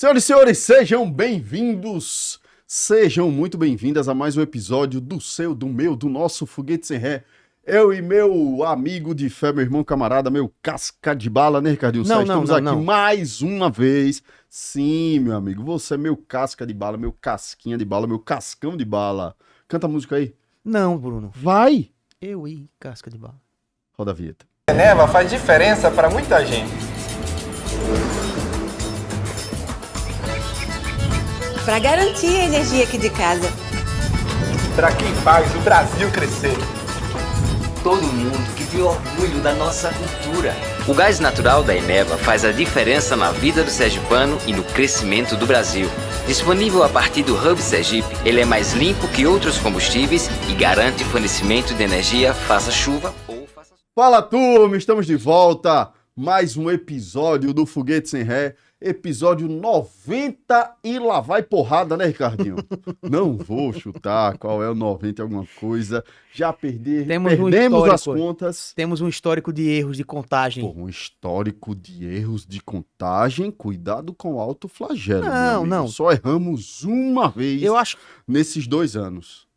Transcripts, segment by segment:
Senhoras e senhores, sejam bem-vindos, sejam muito bem-vindas a mais um episódio do seu, do meu, do nosso Foguete Sem Ré. Eu e meu amigo de fé, meu irmão camarada, meu casca de bala, né, Ricardinho? Estamos aqui mais uma vez. Sim, meu amigo, você é meu casca de bala, meu casquinha de bala, meu cascão de bala. Canta a música aí. Não, Bruno. Vai! Eu e casca de bala. Roda a vinheta. Eneva faz diferença para muita gente. Para garantir a energia aqui de casa. Para quem faz o Brasil crescer. Todo mundo que tem orgulho da nossa cultura. O gás natural da Eneva faz a diferença na vida do sergipano e no crescimento do Brasil. Disponível a partir do Hub Sergipe, ele é mais limpo que outros combustíveis e garante fornecimento de energia, faça chuva ou faça sol. Fala, turma, estamos de volta. Mais um episódio do Foguete Sem Ré. Episódio 90 e lá vai porrada, né, Ricardinho? Não vou chutar qual é o 90 alguma coisa. Já perdemos as contas. Temos um histórico de erros de contagem. Pô, um histórico de erros de contagem. Cuidado com o alto flagelo. Não. Só erramos uma vez Eu acho... nesses 2 anos.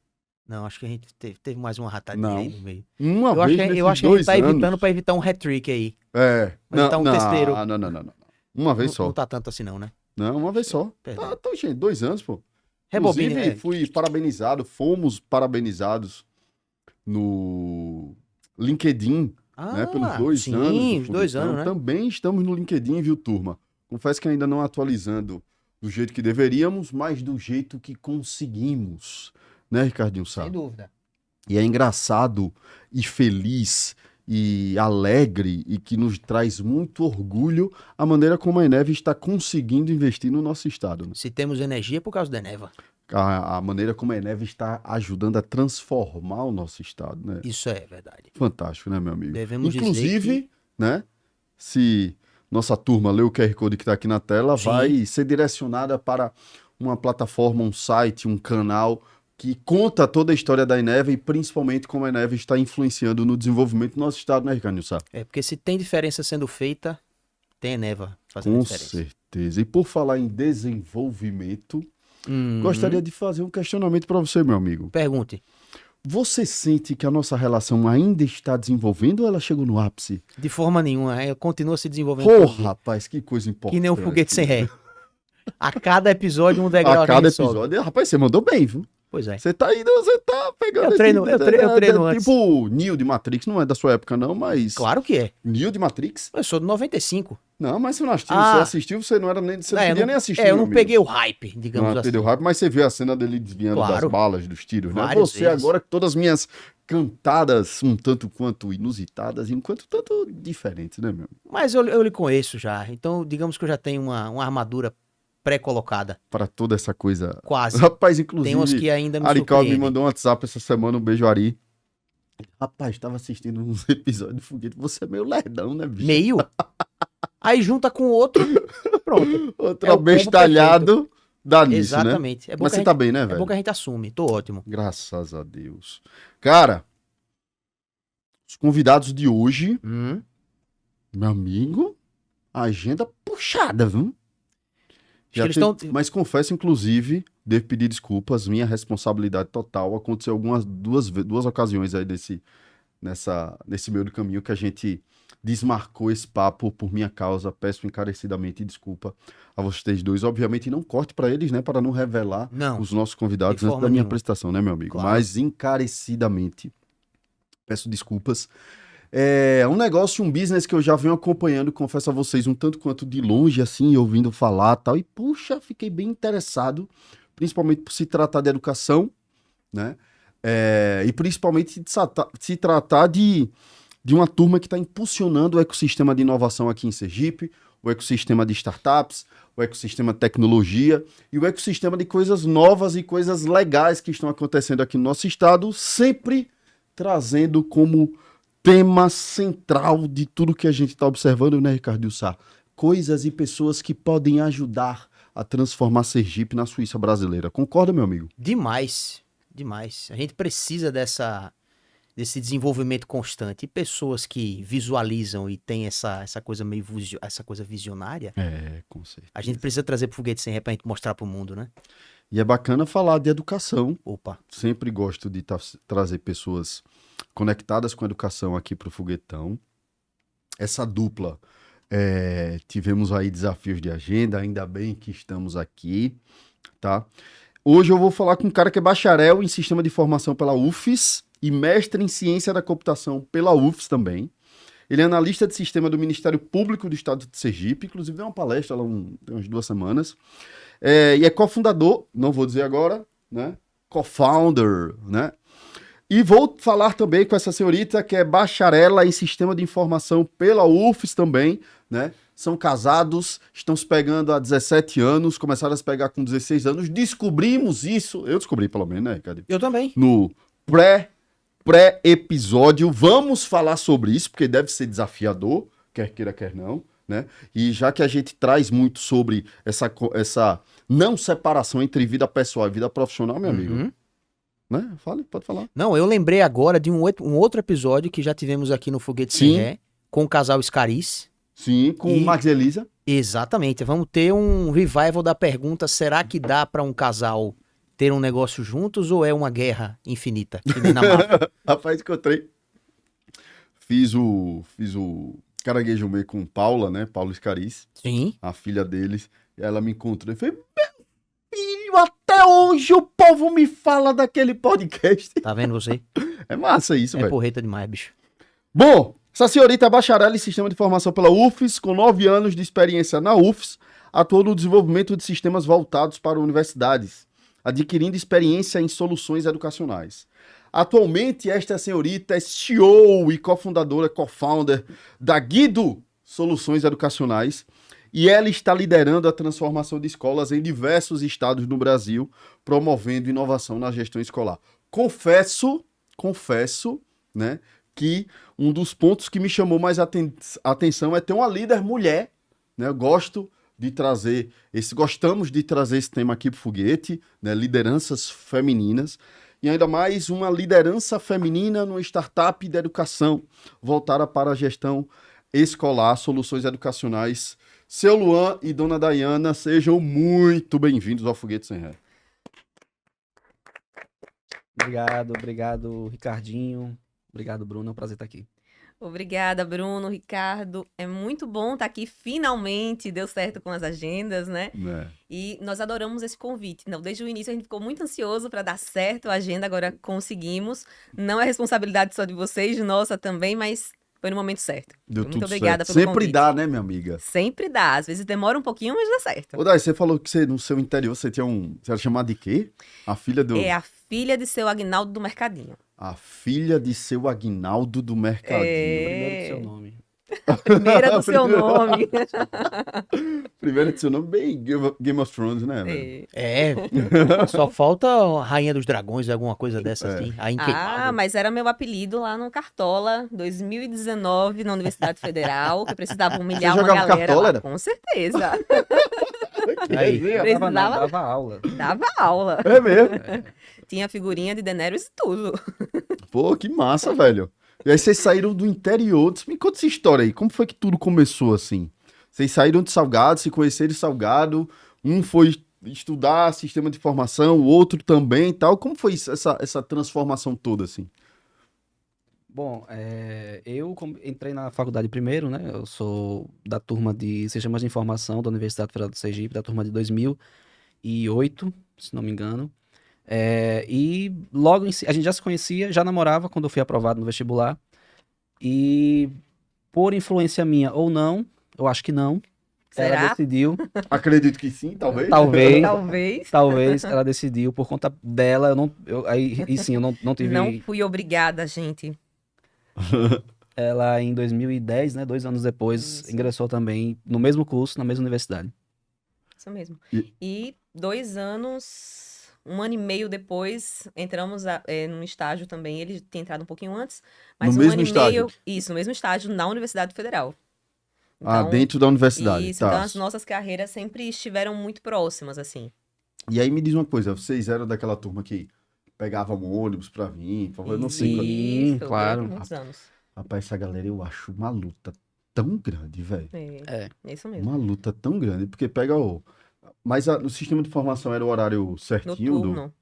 Não, acho que a gente teve mais uma ratadinha aí no meio. Uma vez nesses 2 anos. Eu acho que a gente tá evitando pra evitar um hat-trick aí. É. Pra evitar um terceiro. Não. Uma vez só. Não tá tanto assim não, né? Não, uma vez só. Perdão. Tá, gente, 2 anos, pô. Rebobina, Inclusive, fui parabenizado, fomos parabenizados no LinkedIn, né, pelos 2 anos. Sim, os 2 anos, né? Também estamos no LinkedIn, viu, turma? Confesso que ainda não atualizando do jeito que deveríamos, mas do jeito que conseguimos, né, Ricardinho Sá? Sem dúvida. E é engraçado e feliz e alegre e que nos traz muito orgulho a maneira como a Eneva está conseguindo investir no nosso estado. Né? Se temos energia é por causa da Eneva. A maneira como a Eneva está ajudando a transformar o nosso estado, né? Isso é verdade. Fantástico, né, meu amigo? Devemos Inclusive, dizer que... né, se nossa turma lê o QR Code que está aqui na tela, Sim. vai ser direcionada para uma plataforma, um site, um canal que conta toda a história da Eneva e principalmente como a Eneva está influenciando no desenvolvimento do nosso estado, né, Ricardo Sá? É, porque se tem diferença sendo feita, tem Eneva fazendo Com diferença. certeza. E por falar em desenvolvimento, gostaria de fazer um questionamento para você, meu amigo. Pergunte. Você sente que a nossa relação ainda está desenvolvendo ou ela chegou no ápice? De forma nenhuma, continua se desenvolvendo. Porra, rapaz, que coisa importante. Que nem um foguete sem ré. A cada episódio um degrau. A cada sobe. episódio, rapaz, você mandou bem, viu? Pois é. Você tá indo, você tá pegando Eu treino antes. Tipo, Neo de Matrix, não é da sua época não, mas... Claro que é. Neo de Matrix? Eu sou de 95. Não, mas você não assistiu, você assistiu, você não era nem... Você não queria nem assistir, eu meu não amigo. peguei o hype, digamos Não, assim. perdeu hype, mas você viu a cena dele desviando das Claro. balas, dos tiros, né? Várias Você vezes. agora, todas as minhas cantadas, um tanto quanto inusitadas e um tanto diferentes, né, meu? Mas eu lhe conheço já. Então, digamos que eu já tenho uma armadura pré-colocada. Para toda essa coisa. Quase. Rapaz, inclusive, Tem uns que ainda me Arical me surpreendem. mandou um WhatsApp essa semana, um beijo, Ari. Rapaz, tava assistindo uns episódios do Foguete, você é meio lerdão, né, bicho? Meio. Aí junta com o outro, pronto. Outro É o combo abestalhado dá nisso, né? Exatamente. É bom Mas que você a tá gente- bem, né, É velho? bom que a gente assume. Tô ótimo. Graças a Deus. Cara, os convidados de hoje, meu amigo, agenda puxada, viu? Acho que eles tão- Mas confesso, inclusive, devo pedir desculpas, minha responsabilidade total. Aconteceu duas ocasiões aí nesse meio do caminho que a gente desmarcou esse papo por minha causa. Peço encarecidamente desculpa a vocês dois. Obviamente, não corte para eles, né? Para não revelar Não. os nossos convidados De antes forma da minha nenhuma. apresentação, né, meu amigo? Claro. Mas encarecidamente peço desculpas. É um negócio, um business que eu já venho acompanhando, confesso a vocês, um tanto quanto de longe, assim, ouvindo falar e tal. E, puxa, fiquei bem interessado, principalmente por se tratar de educação, né? E principalmente se tratar de uma turma que está impulsionando o ecossistema de inovação aqui em Sergipe, o ecossistema de startups, o ecossistema de tecnologia e o ecossistema de coisas novas e coisas legais que estão acontecendo aqui no nosso estado, sempre trazendo como tema central de tudo que a gente está observando, né, Ricardo Sá? Coisas e pessoas que podem ajudar a transformar Sergipe na Suíça brasileira. Concorda, meu amigo? Demais. Demais. A gente precisa desse desenvolvimento constante. E pessoas que visualizam e têm essa coisa meio essa coisa visionária, Com certeza. a gente precisa trazer pro Foguete Sem Ré pra gente mostrar pro mundo, né? E é bacana falar de educação. Opa. Sempre gosto de trazer pessoas conectadas com a educação aqui pro Foguetão. Essa dupla, tivemos aí desafios de agenda, ainda bem que estamos aqui, tá? Hoje eu vou falar com um cara que é bacharel em Sistema de Informação pela UFES e mestre em Ciência da Computação pela UFES também. Ele é analista de sistema do Ministério Público do Estado de Sergipe, inclusive deu uma palestra lá tem umas 2 semanas. E é cofundador, não vou dizer agora, né? Co-founder, né? E vou falar também com essa senhorita que é bacharela em Sistema de Informação pela UFES também, né? São casados, estão se pegando há 17 anos, começaram a se pegar com 16 anos. Descobrimos isso, eu descobri pelo menos, né, Ricardo? Eu também. No pré-episódio, vamos falar sobre isso, porque deve ser desafiador, quer queira, quer não, né? E já que a gente traz muito sobre essa não separação entre vida pessoal e vida profissional, meu amigo, né? Pode falar. Não, eu lembrei agora de um outro episódio que já tivemos aqui no Foguete Sem Ré, com o casal Scarice. Sim, com o Max e Elisa. Exatamente. Vamos ter um revival da pergunta, será que dá para um casal ter um negócio juntos ou é uma guerra infinita? Que nem na Marvel? Rapaz, encontrei. Fiz o Caranguejo Meio com Paula, né? Paula Scarice, Sim. a filha deles. E ela me encontrou e falei, meu filho, até hoje o povo me fala daquele podcast. Tá vendo você? É massa isso, É velho. porreta demais, bicho. Bom, essa senhorita é bacharel em Sistema de Informação pela UFES, com 9 anos de experiência na UFES, atuou no desenvolvimento de sistemas voltados para universidades, adquirindo experiência em soluções educacionais. Atualmente, esta senhorita é CEO e cofundadora, co-founder da Guido Soluções Educacionais, e ela está liderando a transformação de escolas em diversos estados no Brasil, promovendo inovação na gestão escolar. Confesso, né, que um dos pontos que me chamou mais atenção é ter uma líder mulher, né? Gostamos de trazer esse tema aqui pro Foguete, né? Lideranças femininas, e ainda mais uma liderança feminina numa startup de educação voltada para a gestão escolar, soluções educacionais. Seu Luan e Dona Dayana, sejam muito bem-vindos ao Foguete Sem Ré. Obrigado, Ricardinho. Obrigado, Bruno. É um prazer estar aqui. Obrigada, Bruno, Ricardo. É muito bom estar aqui. Finalmente deu certo com as agendas, né? E nós adoramos esse convite. Não, desde o início a gente ficou muito ansioso para dar certo a agenda, agora conseguimos. Não é responsabilidade só de vocês, nossa também, mas foi no momento certo. Deu Muito tudo obrigada certo. pelo Sempre convite. dá, né, minha amiga? Sempre dá. Às vezes demora um pouquinho, mas dá certo. Ô, Dai, você falou que no seu interior você tinha você era chamada de quê? A filha do... É a filha de seu Agnaldo do Mercadinho. A filha de seu Aguinaldo do Mercadinho. Primeiro do seu nome. Primeira do seu nome. Primeiro do seu nome, bem Game of Thrones, né, velho? Só falta a Rainha dos Dragões, alguma coisa dessa assim. A Inqueitável. Mas era meu apelido lá no Cartola, 2019, na Universidade Federal, que eu precisava humilhar Você uma jogava galera Cartola, lá. era? Com certeza. Aí. Dava aula. Dava aula. É mesmo? Tinha figurinha de Daenerys e tudo. Pô, que massa, velho. E aí vocês saíram do interior. Me conta essa história aí. Como foi que tudo começou assim? Vocês saíram de Salgado, se conheceram em Salgado. Um foi estudar sistema de informação, o outro também e tal. Como foi essa transformação toda, assim? Bom, eu entrei na faculdade primeiro, né? Eu sou da turma de Sistemas de Informação da Universidade Federal do Sergipe, da turma de 2008, se não me engano. E logo a gente já se conhecia, já namorava quando eu fui aprovado no vestibular. E por influência minha ou não, eu acho que não, ela Será? decidiu. Acredito que sim, talvez. Talvez ela decidiu por conta dela. Eu não tive. Não fui obrigada, gente. Ela em 2010, né, 2 anos depois, ingressou também no mesmo curso, na mesma universidade. Isso mesmo. E- E 2 anos, 1 ano e meio depois, entramos num estágio também. Ele tinha entrado um pouquinho antes, mas No 1 mesmo ano e estágio? meio. Isso, no mesmo estágio, na Universidade Federal. Dentro da universidade. Isso, Tá. então as nossas carreiras sempre estiveram muito próximas, assim. E aí me diz uma coisa, vocês eram daquela turma que pegava um ônibus pra vir, eu não sei. Sim, Isso, claro. durante muitos anos. Rapaz, essa galera eu acho uma luta tão grande, velho. É isso mesmo. Uma luta tão grande, porque pega o... Mas o sistema de formação era o horário certinho? Noturno.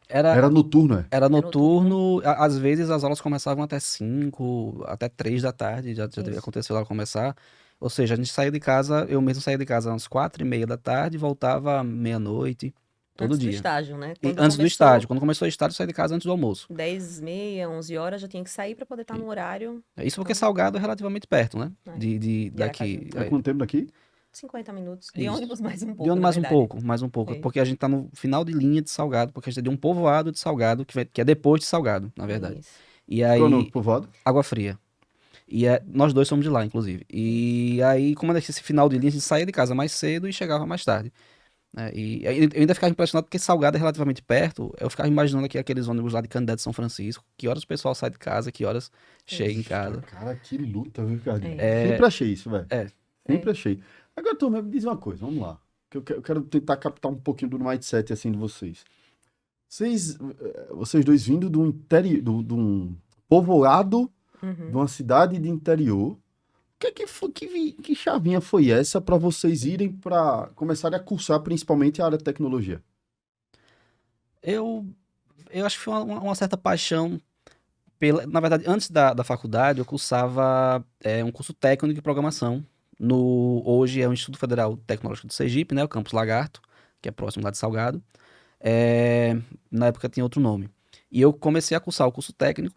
Era noturno, é? Era noturno, às vezes as aulas começavam até 5, até 3 da tarde, já Isso. aconteceu lá começar. Ou seja, a gente saía de casa, eu mesmo saía de casa às 4:30 da tarde, voltava meia-noite, todo Antes do dia. estágio, né? E Quando antes do começou, estágio, quando começou o estágio, eu saía de casa antes do almoço. 10h30, 11 horas, já tinha que sair para poder estar no horário. Isso porque Salgado é relativamente perto, né? É. Daqui. É quanto tempo daqui? 50 minutos. De Isso. ônibus mais um pouco, De onde na mais um verdade. pouco, mais um pouco. É. Porque a gente tá no final de linha de Salgado, porque a gente é de um povoado de Salgado, que é depois de Salgado, na verdade. Isso. E aí, Qual é o nome do povoado? Água Fria. E nós dois somos de lá, inclusive. E aí, como era esse final de linha, a gente saía de casa mais cedo e chegava mais tarde. E aí, eu ainda ficava impressionado porque Salgado é relativamente perto. Eu ficava imaginando aqui aqueles ônibus lá de Canindé de São Francisco. Que horas o pessoal sai de casa, que horas chega em casa. Cara, que luta, viu, cara? É. Sempre achei isso, velho. É. Sempre achei. Agora, turma, me diz uma coisa, vamos lá. Que eu quero tentar captar um pouquinho do mindset, assim, de vocês. Vocês dois vindo de um interior, de um povoado, de uma cidade de interior, que chavinha foi essa para vocês irem para começarem a cursar principalmente a área de tecnologia? Eu acho que foi uma certa paixão na verdade, antes da faculdade, eu cursava um curso técnico de programação. Hoje é o Instituto Federal Tecnológico do Sergipe, né? O Campus Lagarto, que é próximo lá de Salgado. Na época tinha outro nome. E eu comecei a cursar o curso técnico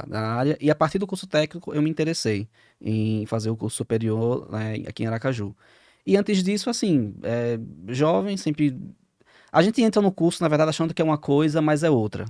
na área, e a partir do curso técnico eu me interessei em fazer o curso superior, né, aqui em Aracaju. E antes disso, assim, jovem, sempre... A gente entra no curso, na verdade, achando que é uma coisa, mas é outra.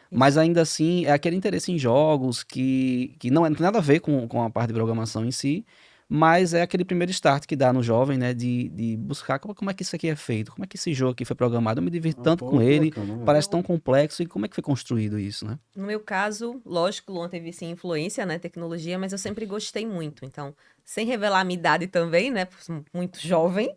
Mas ainda assim, é aquele interesse em jogos que não tem nada a ver com a parte de programação em si, mas é aquele primeiro start que dá no jovem, né, de buscar como é que isso aqui é feito, como é que esse jogo aqui foi programado, eu me divirto tanto com ele, bacana, parece tão complexo, e como é que foi construído isso, né? No meu caso, lógico, o Luan teve sim influência, né, tecnologia, mas eu sempre gostei muito. Então, sem revelar a minha idade também, né, porque sou muito jovem,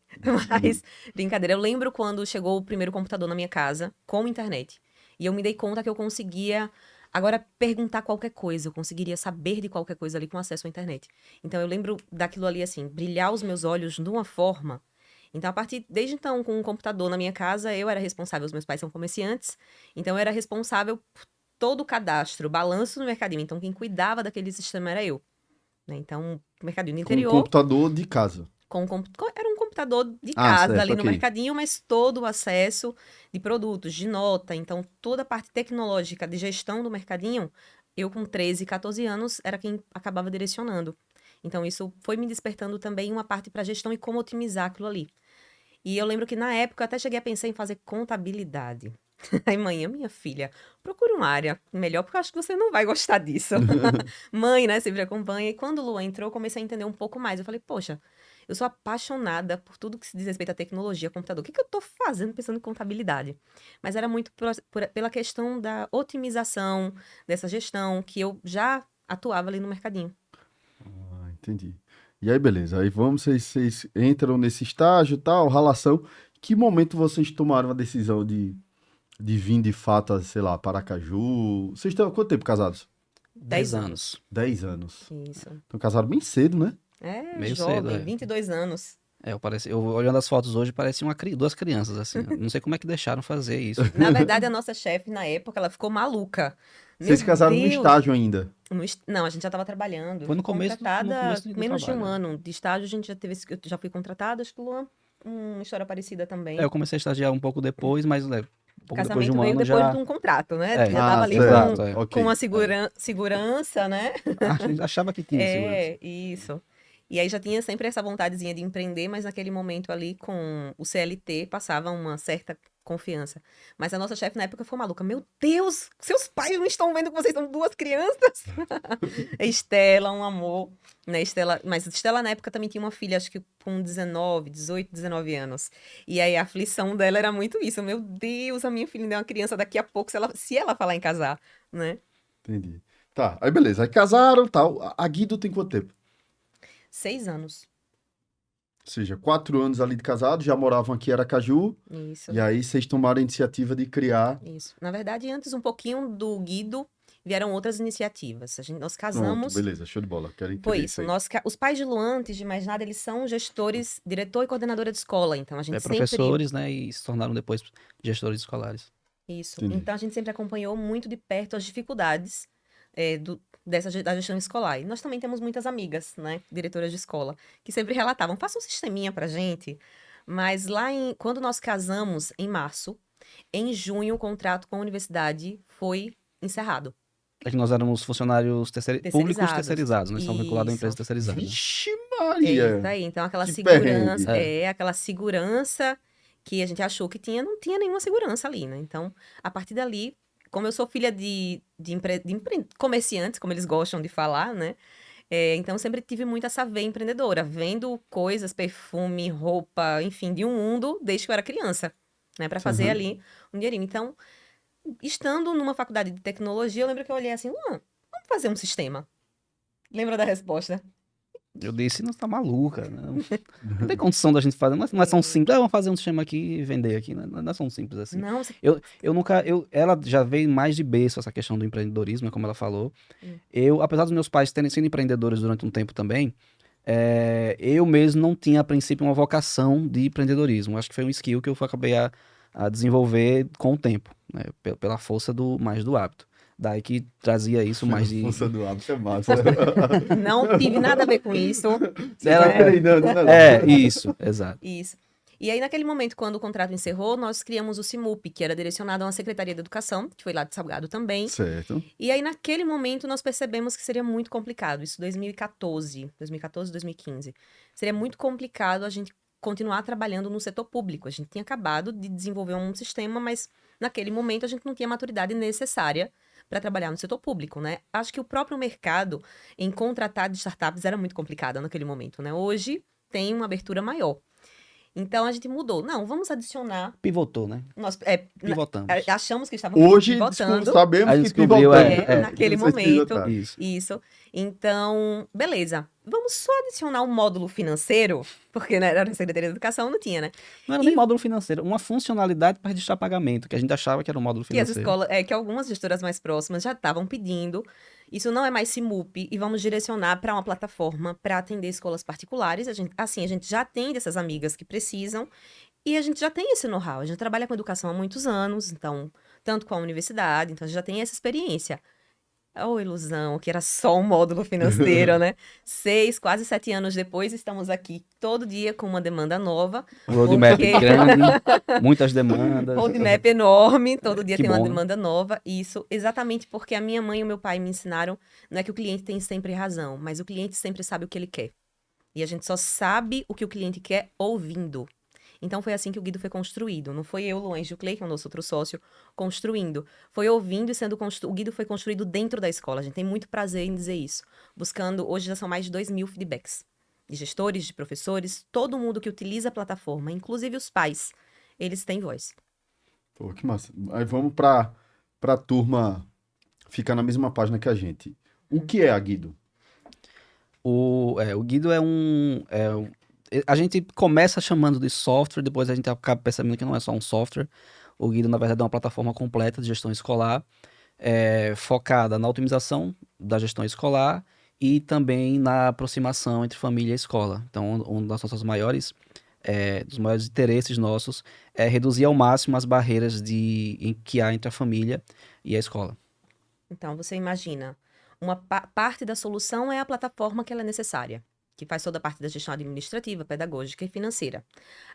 mas brincadeira. Eu lembro quando chegou o primeiro computador na minha casa com internet. E eu me dei conta que eu conseguia agora perguntar qualquer coisa, eu conseguiria saber de qualquer coisa ali com acesso à internet. Então eu lembro daquilo ali assim, brilhar os meus olhos de uma forma. Então desde então, com um computador na minha casa, eu era responsável, os meus pais são comerciantes, então eu era responsável por todo o cadastro, balanço no mercadinho. Então quem cuidava daquele sistema era eu. Né? Então, mercadinho do interior. Com um computador de casa. Era um computador de casa certo, ali no ok. mercadinho, mas todo o acesso de produtos, de nota, então toda a parte tecnológica de gestão do mercadinho, eu com 13, 14 anos era quem acabava direcionando. Então isso foi me despertando também uma parte para gestão e como otimizar aquilo ali. E eu lembro que na época eu até cheguei a pensar em fazer contabilidade. Aí, mãe, minha filha, procure uma área melhor, porque eu acho que você não vai gostar disso. Mãe, né, sempre acompanha. E quando o Luan entrou, eu comecei a entender um pouco mais. Eu falei, poxa, eu sou apaixonada por tudo que se diz respeito à tecnologia, computador. O que eu tô fazendo pensando em contabilidade? Mas era muito pela questão da otimização, dessa gestão, que eu já atuava ali no mercadinho. Ah, entendi. E aí, beleza. Aí vocês entram nesse estágio e tal, relação. Que momento vocês tomaram a decisão de vir de fato, sei lá, para Aracaju? Vocês estão há quanto tempo casados? 10 anos. 10 anos. Isso. Então casaram bem cedo, né? Meio Jovem, cedo, 22 anos. Eu olhando as fotos hoje, parece duas crianças, assim. Não sei como é que deixaram fazer isso. Na verdade, a nossa chefe, na época, ela ficou maluca. Vocês se casaram no Deus! estágio ainda. Não, a gente já estava trabalhando. Foi no Fui começo contratada do menos de um trabalho. ano de estágio, a gente já teve, eu já fui contratada, acho que Luan, uma história parecida também. Eu comecei a estagiar um pouco depois, mas um pouco depois de Casamento um veio ano depois já... de um contrato, né? É. Já tava ali certo. com- Ok. com uma segurança, né? A gente achava que tinha segurança. Isso. E aí já tinha sempre essa vontadezinha de empreender, mas naquele momento ali com o CLT passava uma certa confiança. Mas a nossa chefe na época foi maluca. Meu Deus, seus pais não estão vendo que vocês são duas crianças? Estela, um amor. Né, Estela, mas Estela na época também tinha uma filha, acho que com 18, 19 anos. E aí a aflição dela era muito isso. Meu Deus, a minha filha ainda é uma criança daqui a pouco, se ela falar em casar, né? Entendi. Tá, aí beleza. Aí casaram e tal. A Guido tem quanto tempo? 6 anos. Ou seja, 4 anos ali de casado, já moravam aqui em Aracaju, Isso. e aí vocês tomaram a iniciativa de criar. Isso. Na verdade, antes um pouquinho do Guido, vieram outras iniciativas. Nós Pronto, casamos. beleza, show de bola. Quero entender Foi isso isso. aí. Os pais de Luan, antes de mais nada, eles são gestores, diretor e coordenadora de escola. Então, a gente sempre... Professores, né? E se tornaram depois gestores escolares. Isso. Entendi. Então, a gente sempre acompanhou muito de perto as dificuldades da gestão escolar. E nós também temos muitas amigas, né, diretoras de escola, que sempre relatavam, faça um sisteminha pra gente. Mas quando nós casamos, em março, em junho, o contrato com a universidade foi encerrado. É que nós éramos funcionários públicos terceirizados, né? Estamos vinculados a Isso. empresas terceirizadas. Vixe É Maria! isso aí. Então, aquela Que segurança, perrengue. aquela segurança que a gente achou que tinha, não tinha nenhuma segurança ali, né? Então, a partir dali, como eu sou filha de comerciantes, como eles gostam de falar, né? Então, sempre tive muito essa veia empreendedora, vendo coisas, perfume, roupa, enfim, de um mundo desde que eu era criança, né? Para fazer Uhum. ali um dinheirinho. Então, estando numa faculdade de tecnologia, eu lembro que eu olhei assim, vamos fazer um sistema. Lembra da resposta? Eu disse, não tá maluca, não tem condição da gente fazer, não é tão simples, vamos fazer um sistema aqui e vender aqui, não é tão simples assim. Não, Ela já veio mais de berço essa questão do empreendedorismo, como ela falou. Apesar dos meus pais terem sido empreendedores durante um tempo também, eu mesmo não tinha, a princípio, uma vocação de empreendedorismo. Acho que foi um skill que eu acabei a desenvolver com o tempo, né? Pela força mais do hábito. Daí que trazia isso mais de... Força do hábito é massa. não tive nada a ver com isso. Ela treinando, né? Isso, exato. Isso. E aí, naquele momento, quando o contrato encerrou, nós criamos o CIMUP, que era direcionado a uma Secretaria de Educação, que foi lá de Salgado também. Certo. E aí, naquele momento, nós percebemos que seria muito complicado. Isso 2014, 2015. Seria muito complicado a gente continuar trabalhando no setor público. A gente tinha acabado de desenvolver um sistema, mas naquele momento a gente não tinha a maturidade necessária para trabalhar no setor público, né? Acho que o próprio mercado em contratar de startups era muito complicado naquele momento, né? Hoje tem uma abertura maior. Então, a gente mudou. Não, vamos adicionar... Pivotou, né? Nós, Pivotamos. achamos que estávamos Hoje pivotando. sabemos Aí que descobriu, pivotamos. naquele Vocês momento. pivotaram. Isso. Então, beleza. Vamos só adicionar um módulo financeiro, porque né, era na Secretaria de Educação, não tinha, né? Não era nem módulo financeiro, uma funcionalidade para registrar pagamento, que a gente achava que era um módulo Que as financeiro. escolas, que algumas gestoras mais próximas já estavam pedindo. Isso não é mais CIMUP e vamos direcionar para uma plataforma para atender escolas particulares. A gente já atende essas amigas que precisam e a gente já tem esse know-how. A gente trabalha com educação há muitos anos, então, tanto com a universidade, então a gente já tem essa experiência. Oh, ilusão, que era só um módulo financeiro, né? 6, quase 7 anos depois, estamos aqui todo dia com uma demanda nova. Roadmap porque- grande, muitas demandas. Roadmap enorme, todo dia Que tem uma bom, né? demanda nova. Isso exatamente porque a minha mãe e o meu pai me ensinaram, não é que o cliente tem sempre razão, mas o cliente sempre sabe o que ele quer. E a gente só sabe o que o cliente quer ouvindo. Então, foi assim que o Guido foi construído. Não foi eu, Luan Gilclay, que é o nosso outro sócio, construindo. Foi ouvindo e sendo construído. O Guido foi construído dentro da escola. A gente tem muito prazer em dizer isso. Buscando, hoje já são mais de 2.000 feedbacks. De gestores, de professores, todo mundo que utiliza a plataforma, inclusive os pais, eles têm voz. Pô, que massa. Aí vamos pra turma ficar na mesma página que a gente. O que é a Guido? O Guido a gente começa chamando de software, depois a gente acaba percebendo que não é só um software. O Guido, na verdade, é uma plataforma completa de gestão escolar, focada na otimização da gestão escolar e também na aproximação entre família e escola. Então, um dos nossos maiores interesses nossos é reduzir ao máximo as barreiras que há entre a família e a escola. Então, você imagina, uma parte da solução é a plataforma que ela é necessária, que faz toda a parte da gestão administrativa, pedagógica e financeira.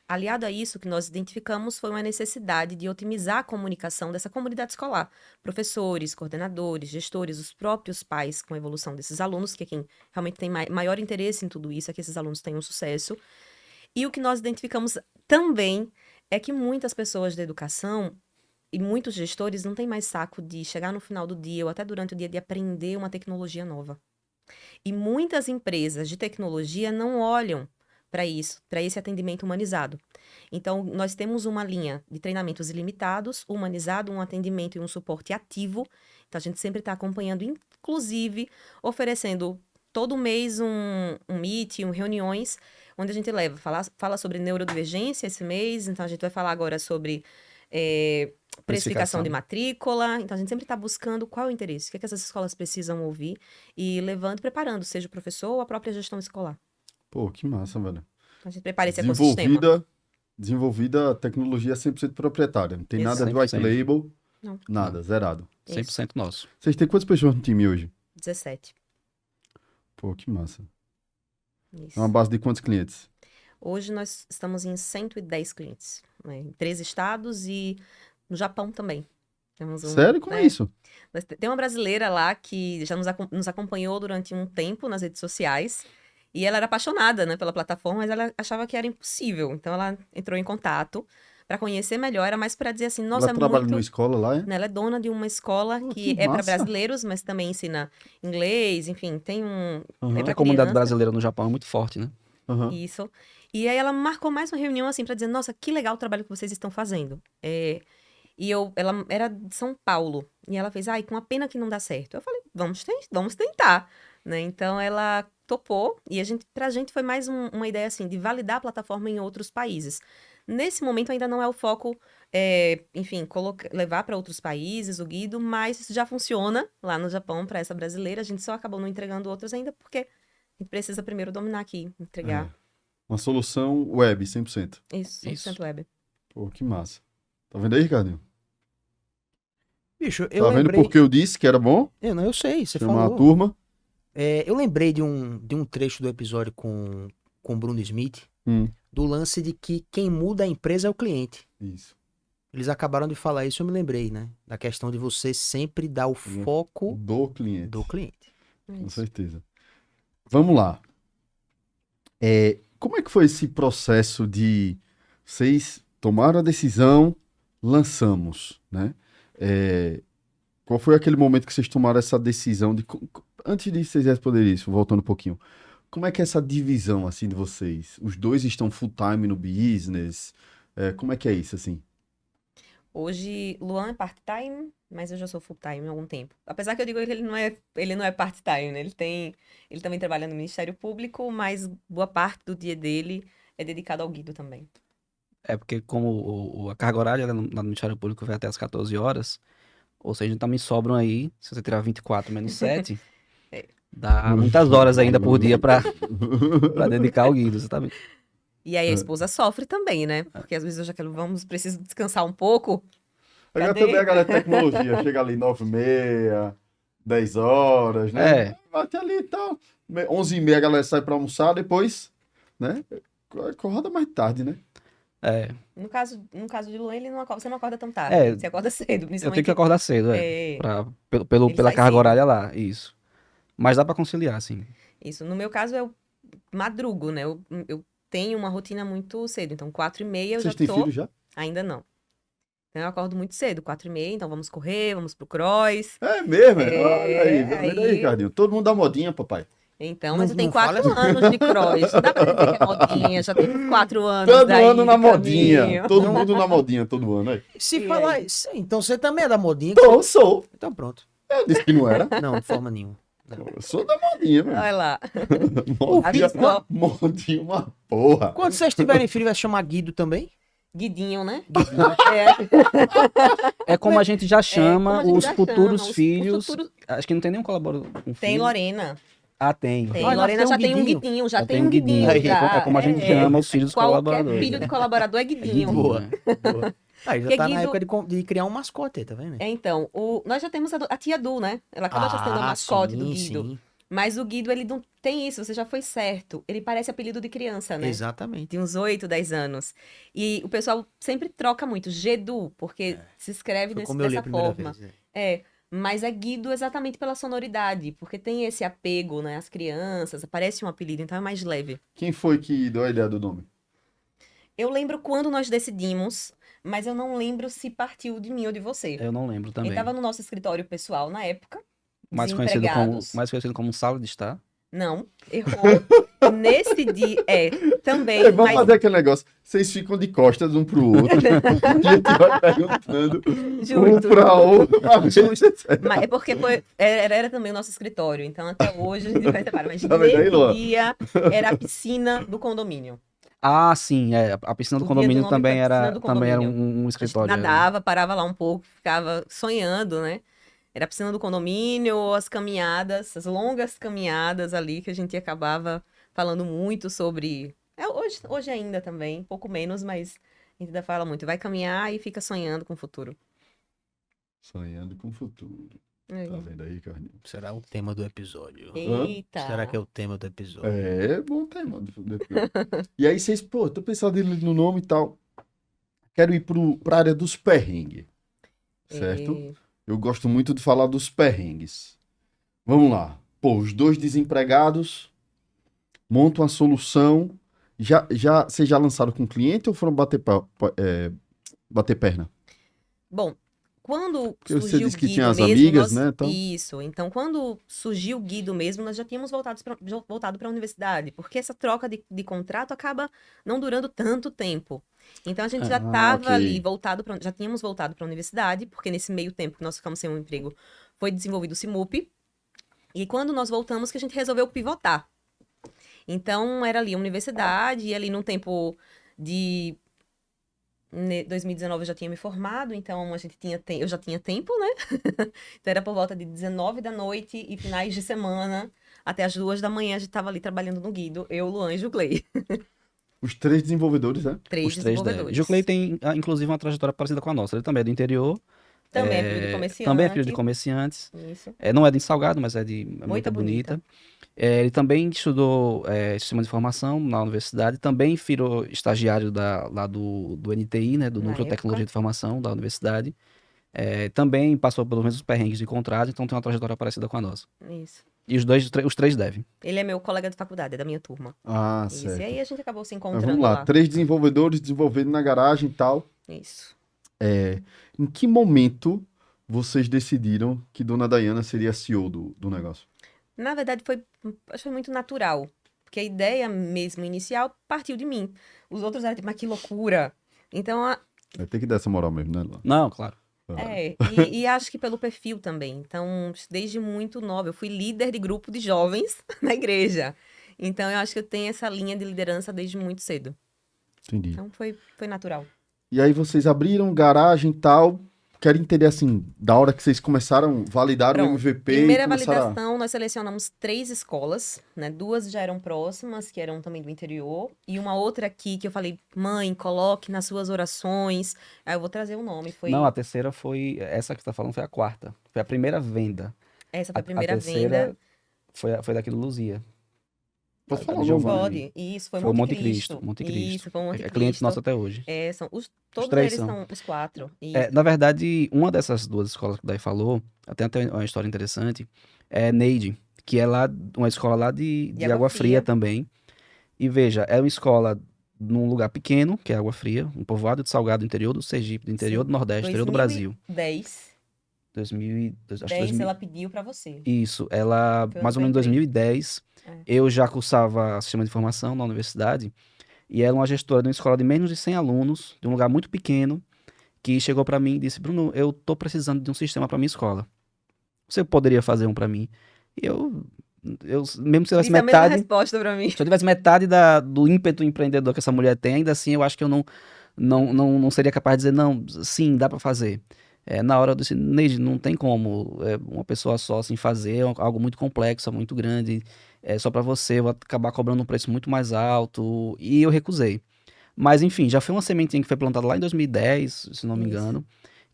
Aliado a isso, o que nós identificamos foi uma necessidade de otimizar a comunicação dessa comunidade escolar. Professores, coordenadores, gestores, os próprios pais com a evolução desses alunos, que é quem realmente tem maior interesse em tudo isso, é que esses alunos tenham sucesso. E o que nós identificamos também é que muitas pessoas da educação e muitos gestores não têm mais saco de chegar no final do dia ou até durante o dia de aprender uma tecnologia nova. E muitas empresas de tecnologia não olham para isso, para esse atendimento humanizado. Então, nós temos uma linha de treinamentos ilimitados, humanizado, um atendimento e um suporte ativo. Então, a gente sempre está acompanhando, inclusive, oferecendo todo mês um meet, reuniões, onde a gente fala sobre neurodivergência esse mês, então a gente vai falar agora sobre precificação de matrícula, então a gente sempre está buscando qual é o interesse, o que, é que essas escolas precisam ouvir e levando e preparando, seja o professor ou a própria gestão escolar. Pô, que massa, velho. Então a gente prepara esse ecossistema. Desenvolvida tecnologia 100% proprietária. Não tem nada de white 100%. label, Não. nada, zerado. 100% nosso. Vocês têm quantas pessoas no time hoje? 17. Pô, que massa. Isso. É uma base de quantos clientes? Hoje nós estamos em 110 clientes, né, em 3 estados e no Japão também. Temos Sério? Como é isso? Tem uma brasileira lá que já nos acompanhou durante um tempo nas redes sociais e ela era apaixonada, né, pela plataforma, mas ela achava que era impossível. Então ela entrou em contato para conhecer melhor, era mais para dizer assim, nossa, Ela trabalha numa escola lá, é? Né, ela é dona de uma escola que que é para massa. brasileiros, mas também ensina inglês, enfim, tem um... Aham. É pra A comunidade criança. brasileira no Japão é muito forte, né? Aham. Isso. E aí ela marcou mais uma reunião assim para dizer, nossa, que legal o trabalho que vocês estão fazendo. Ela era de São Paulo e ela fez, com a pena que não dá certo. Eu falei, vamos tentar, né? Então ela topou e pra gente foi mais uma ideia assim de validar a plataforma em outros países. Nesse momento ainda não é o foco, enfim, levar para outros países o Guido, mas isso já funciona lá no Japão para essa brasileira. A gente só acabou não entregando outros ainda porque a gente precisa primeiro dominar aqui, entregar. Uma solução web, 100%. Isso, 100% web. Pô, que massa. Tá vendo aí, Ricardinho? Bicho, eu Tá vendo lembrei... porque eu disse que era bom? Eu sei, você Chamar a falou. turma. Eu lembrei de um trecho do episódio com o Bruno Smith, do lance de que quem muda a empresa é o cliente. Isso. Eles acabaram de falar isso, eu me lembrei, né? Da questão de você sempre dar o foco Do cliente. do cliente. Com certeza. Vamos lá. Como é que foi esse processo de vocês tomaram a decisão, lançamos, né? Qual foi aquele momento que vocês tomaram essa decisão de... Antes de vocês responderem isso, voltando um pouquinho. Como é que é essa divisão, assim, de vocês? Os dois estão full time no business? Como é que é isso, assim? Hoje, Luan é part-time, mas eu já sou full-time há algum tempo. Apesar que eu digo que ele não é part-time, né? Ele também trabalha no Ministério Público, mas boa parte do dia dele é dedicado ao Guido também. É porque como a carga horária lá no Ministério Público vai até as 14 horas, ou seja, então me sobram aí, se você tirar 24 menos 7, dá muitas horas ainda por dia pra dedicar ao Guido, exatamente. E aí a esposa sofre também, né? Porque às vezes eu já preciso descansar um pouco. Agora Cadê? também a galera de tecnologia, chega ali 9h30, 10 horas, né? Bate ali e tal. 11h30 a galera sai pra almoçar, depois, né? Acorda mais tarde, né? No caso de Luan, você não acorda tão tarde. Você acorda cedo, Eu principalmente. tenho que acordar cedo, Ele pela sai carga cedo. horária lá, isso. Mas dá pra conciliar, assim. Isso. No meu caso, eu madrugo, né? Eu tenho uma rotina muito cedo. Então, 4h30 eu Vocês já têm tô... filho já? Ainda não. Então, eu acordo muito cedo, 4h30. Então, vamos correr, vamos pro cross. É mesmo? Olha aí, vendo aí, Ricardinho. Todo mundo dá modinha, papai. Então, Não- mas eu tenho não fala 4 anos de cross. Não dá pra dizer que é modinha. Já tenho 4 anos Todo aí ano na de modinha. caminho. Todo mundo na modinha, todo ano. Aí. Se E falar aí? isso, então você também é da modinha? Sou. Então pronto. Eu disse que não era. Não, de forma nenhuma. Eu sou da modinha, meu. Olha lá. Modinha, Avisou. modinha uma porra. Quando vocês tiverem filho, vai chamar Guido também? Guidinho, né? É como a gente já chama como a gente os já futuros chama, os filhos. futuros- Acho que não tem nenhum colaborador com Tem filho. Lorena. Ah, tem. Tem. Olha, Lorena tem já um tem um guidinho. guidinho. Já Já tem um guidinho. Aí, já. é como a gente chama os filhos dos Qualquer colaboradores. filho de colaborador é guidinho. Boa. Boa. Aí já Porque tá na Guido- época de criar um mascote, tá vendo? Então, nós já temos a tia Du, né? Ela acaba já sendo a mascote do Guido. Sim. Mas o Guido, ele não tem isso, você já foi certo. Ele parece apelido de criança, né? Exatamente. De uns 8, 10 anos. E o pessoal sempre troca muito, Gedu, porque se escreve Foi como eu li a dessa primeira forma. vez. Mas é Guido exatamente pela sonoridade, porque tem esse apego, né? Às crianças, parece um apelido, então é mais leve. Quem foi que deu a ideia do nome? Eu lembro quando nós decidimos, mas eu não lembro se partiu de mim ou de você. Eu não lembro também. Ele estava no nosso escritório pessoal na época. Mais conhecido desempregados. como sala de estar. Não, errou. Nesse dia, também. Vamos mas fazer aquele negócio. Vocês ficam de costas um pro outro. A gente vai perguntando um Justo. pra outro. pra ver Justo. se- Mas é porque era também o nosso escritório. Então, até hoje, a gente vai separar. Mas Tá vendo aí, nesse Luan? dia, era a piscina do condomínio. Ah, sim, a piscina do O dia do condomínio nome também foi piscina era, do também era condomínio. um A gente escritório. nadava, parava lá um pouco, ficava sonhando, né? Era a piscina do condomínio, as caminhadas, as longas caminhadas ali que a gente acabava falando muito sobre. Hoje ainda também, um pouco menos, mas a gente ainda fala muito. Vai caminhar e fica sonhando com o futuro. Sonhando com o futuro. É. Tá vendo aí, Carlinhos? Será o tema do episódio. Eita! Será que é o tema do episódio? É bom tema. E aí vocês, pô, tô pensando no nome e tal. Quero ir pra área dos perrengues. Certo? É. Eu gosto muito de falar dos perrengues. Vamos lá. Pô, os dois desempregados montam a solução. Vocês já lançaram com o cliente ou foram bater perna? Bom, quando Porque você surgiu o disse que Guido tinha as mesmo, amigas, né, então? Isso. Então, quando surgiu o Guido mesmo, nós já tínhamos voltado para a universidade, porque essa troca de contrato acaba não durando tanto tempo. Então, a gente já estava ok. ali já tínhamos voltado para a universidade, porque nesse meio tempo que nós ficamos sem um emprego, foi desenvolvido o Simup. E quando nós voltamos, que a gente resolveu pivotar. Então, era ali a universidade, e ali num tempo de 2019 eu já tinha me formado, então eu já tinha tempo, né? Então era por volta de 19 da noite e finais de semana, até as 2 da manhã a gente estava ali trabalhando no Guido, eu, Luan e Juclei. Os 3 desenvolvedores, né? 3 Os 3 dele. desenvolvedores. Juclei tem, inclusive, uma trajetória parecida com a nossa. Ele também é do interior. Também é filho de comerciante. Também é filho de comerciantes. Isso. Não é de Salgado, mas é de Moita Bonita. Bonita. Ele também estudou sistema de informação na universidade. Também virou estagiário lá do NTI, né? Do Na Núcleo de época. Tecnologia de Informação da universidade. Também passou pelos mesmos perrengues de contrato, então tem uma trajetória parecida com a nossa. Isso. E os três devem. Ele é meu colega de faculdade, é da minha turma. Ah, Isso. certo. E aí a gente acabou se Mas encontrando vamos lá, lá. 3 desenvolvedores desenvolvendo na garagem e tal. Isso. Em que momento vocês decidiram que Dona Dayana seria a CEO do negócio? Na verdade, acho que foi muito natural. Porque a ideia mesmo inicial partiu de mim. Os outros eram tipo, mas que loucura. Então, Vai ter que dar essa moral mesmo, né, Luan? Não, claro. e acho que pelo perfil também. Então, desde muito nova, eu fui líder de grupo de jovens na igreja. Então, eu acho que eu tenho essa linha de liderança desde muito cedo. Entendi. Então, foi natural. E aí vocês abriram garagem e tal. Quero entender, assim, da hora que vocês começaram, validaram o Pronto. MVP Primeira e começaram validação, nós selecionamos 3 escolas, né? 2 já eram próximas, que eram também do interior. E uma outra aqui que eu falei, mãe, coloque nas suas orações. Aí eu vou trazer o nome. Foi... Não, a terceira foi. Essa que você tá falando foi a quarta. Foi a primeira venda. Essa foi a primeira terceira venda. foi daqui do Luzia. Pode A falar de o Giovanni. nome. Pode. Isso, foi Foi o Monte Monte Cristo. Cristo. Monte Cristo. Isso, foi o Monte É cliente Cristo. nosso até hoje. Todos três eles são. são os 4. Isso. Na verdade, uma dessas 2 escolas que o Dai falou, até uma história interessante, é Neide, que é lá uma escola lá de De Água Água Fria Fria. também. E veja, é uma escola num lugar pequeno, que é Água Fria, um povoado de Salgado, do interior do Sergipe, do interior Sim. do Nordeste, interior do Brasil. 10. 2000, Ela pediu pra você. Isso, ela, Foi mais ou menos em onde eu entrei. 2010, É. eu já cursava sistema de informação na universidade, e ela é uma gestora de uma escola de menos de 100 alunos, de um lugar muito pequeno, que chegou para mim e disse, Bruno, eu tô precisando de um sistema para minha escola. Você poderia fazer um para mim? E eu mesmo se eu tivesse Isso é a mesma metade, resposta pra mim. se eu tivesse metade do ímpeto empreendedor que essa mulher tem, ainda assim eu acho que eu não seria capaz de dizer, não, sim, dá para fazer. Na hora eu disse, Neide, não tem como uma pessoa só assim fazer algo muito complexo, muito grande, só para você, eu vou acabar cobrando um preço muito mais alto, e eu recusei. Mas enfim, já foi uma sementinha que foi plantada lá em 2010, se não me Isso. engano,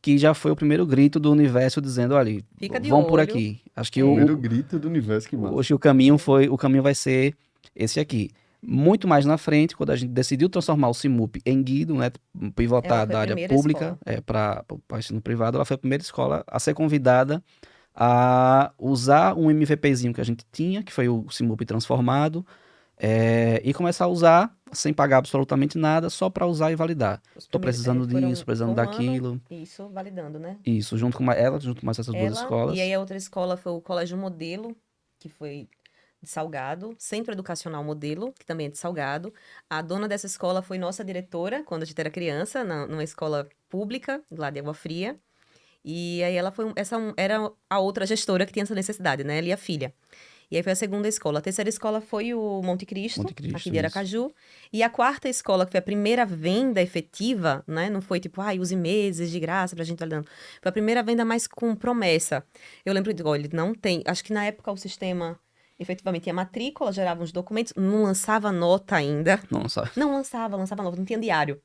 que já foi o primeiro grito do universo dizendo, olha, Fica de vamos por olho. aqui. Acho que Primeiro grito do universo, que massa. hoje o caminho vai ser esse aqui. Muito mais na frente, quando a gente decidiu transformar o Simup em Guido, né, Ela pivotar foi da a área primeira pública para ensino privado, ela foi a primeira escola a ser convidada a usar um MVPzinho que a gente tinha, que foi o Simup transformado, e começar a usar sem pagar absolutamente nada, só para usar e validar. Estou precisando disso, precisando daquilo. Isso, validando, né? Isso, junto com mais essas 2 escolas. E aí a outra escola foi o Colégio Modelo, que foi de Salgado, Centro Educacional Modelo, que também é de Salgado. A dona dessa escola foi nossa diretora, quando a gente era criança, numa escola pública, lá de Água Fria. E aí ela foi, era a outra gestora que tinha essa necessidade, né? Ela e a filha. E aí foi a segunda escola. A terceira escola foi o Monte Cristo, aqui de Aracaju. E a quarta escola, que foi a primeira venda efetiva, né? Não foi tipo, use meses de graça pra gente estar dando. Foi a primeira venda mais com promessa. Eu lembro de, olha, não tem... Acho que na época o sistema efetivamente tinha matrícula, gerava uns documentos, não lançava nota ainda. Nossa. Não lançava nota, não tinha diário.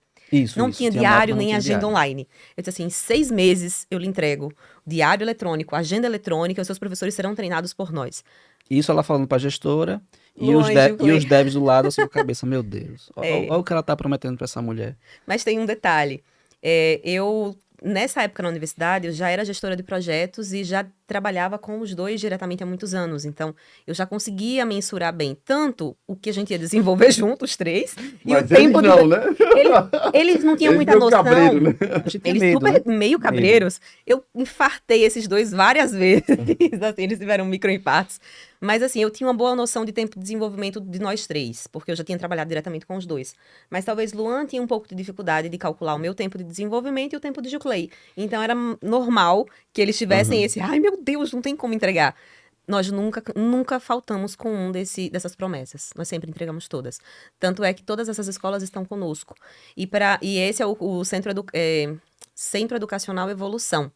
Não Tinha diário nem agenda online. Eu disse assim, em 6 meses eu lhe entrego diário eletrônico, agenda eletrônica, os seus professores serão treinados por nós. Isso ela falando pra gestora e os devs do lado assim com a cabeça, meu Deus. Olha o que ela tá prometendo pra essa mulher. Mas tem um detalhe. Nessa época na universidade, eu já era gestora de projetos e já trabalhava com os dois diretamente há muitos anos. Então, eu já conseguia mensurar bem tanto o que a gente ia desenvolver juntos, os três, e o tempo não, né? Eles não tinham muita noção. Cabreiro, né? Eles super meio cabreiros. Eu infartei esses dois várias vezes. Assim, eles tiveram microinfartos. Mas assim, eu tinha uma boa noção de tempo de desenvolvimento de nós três, porque eu já tinha trabalhado diretamente com os dois. Mas talvez Luan tinha um pouco de dificuldade de calcular o meu tempo de desenvolvimento e o tempo de Juclei. Então era normal que eles tivessem esse, ai meu Deus, não tem como entregar. Nós nunca faltamos com dessas promessas. Nós sempre entregamos todas. Tanto é que todas essas escolas estão conosco. E esse é o Centro Educacional Evolução,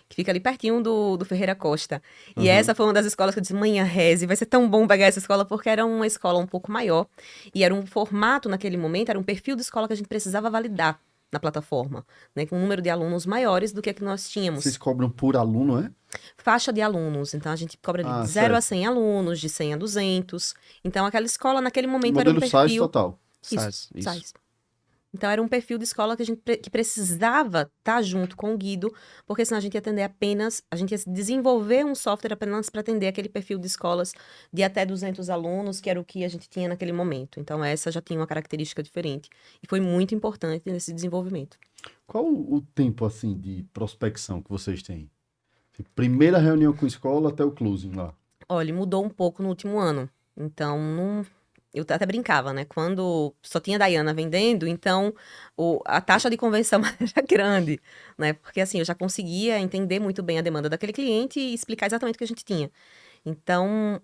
que fica ali pertinho do Ferreira Costa. E essa foi uma das escolas que eu disse, manhã reze, vai ser tão bom pegar essa escola, porque era uma escola um pouco maior. E era um formato, naquele momento, era um perfil de escola que a gente precisava validar na plataforma, né, com um número de alunos maiores do que nós tínhamos. Vocês cobram por aluno, é? Faixa de alunos. Então, a gente cobra de 0 a 100 alunos, de 100 a 200. Então, aquela escola, naquele momento, era um perfil... Modelo SAIS total. Isso. Então, era um perfil de escola que precisava estar junto com o Guido, porque senão a gente ia atender a gente ia desenvolver um software apenas para atender aquele perfil de escolas de até 200 alunos, que era o que a gente tinha naquele momento. Então, essa já tinha uma característica diferente. E foi muito importante nesse desenvolvimento. Qual o tempo, assim, de prospecção que vocês têm? Primeira reunião com a escola até o closing lá. Olha, mudou um pouco no último ano. Então, eu até brincava, né? Quando só tinha Dayana vendendo, então a taxa de conversão era grande, né? Porque assim, eu já conseguia entender muito bem a demanda daquele cliente e explicar exatamente o que a gente tinha. Então,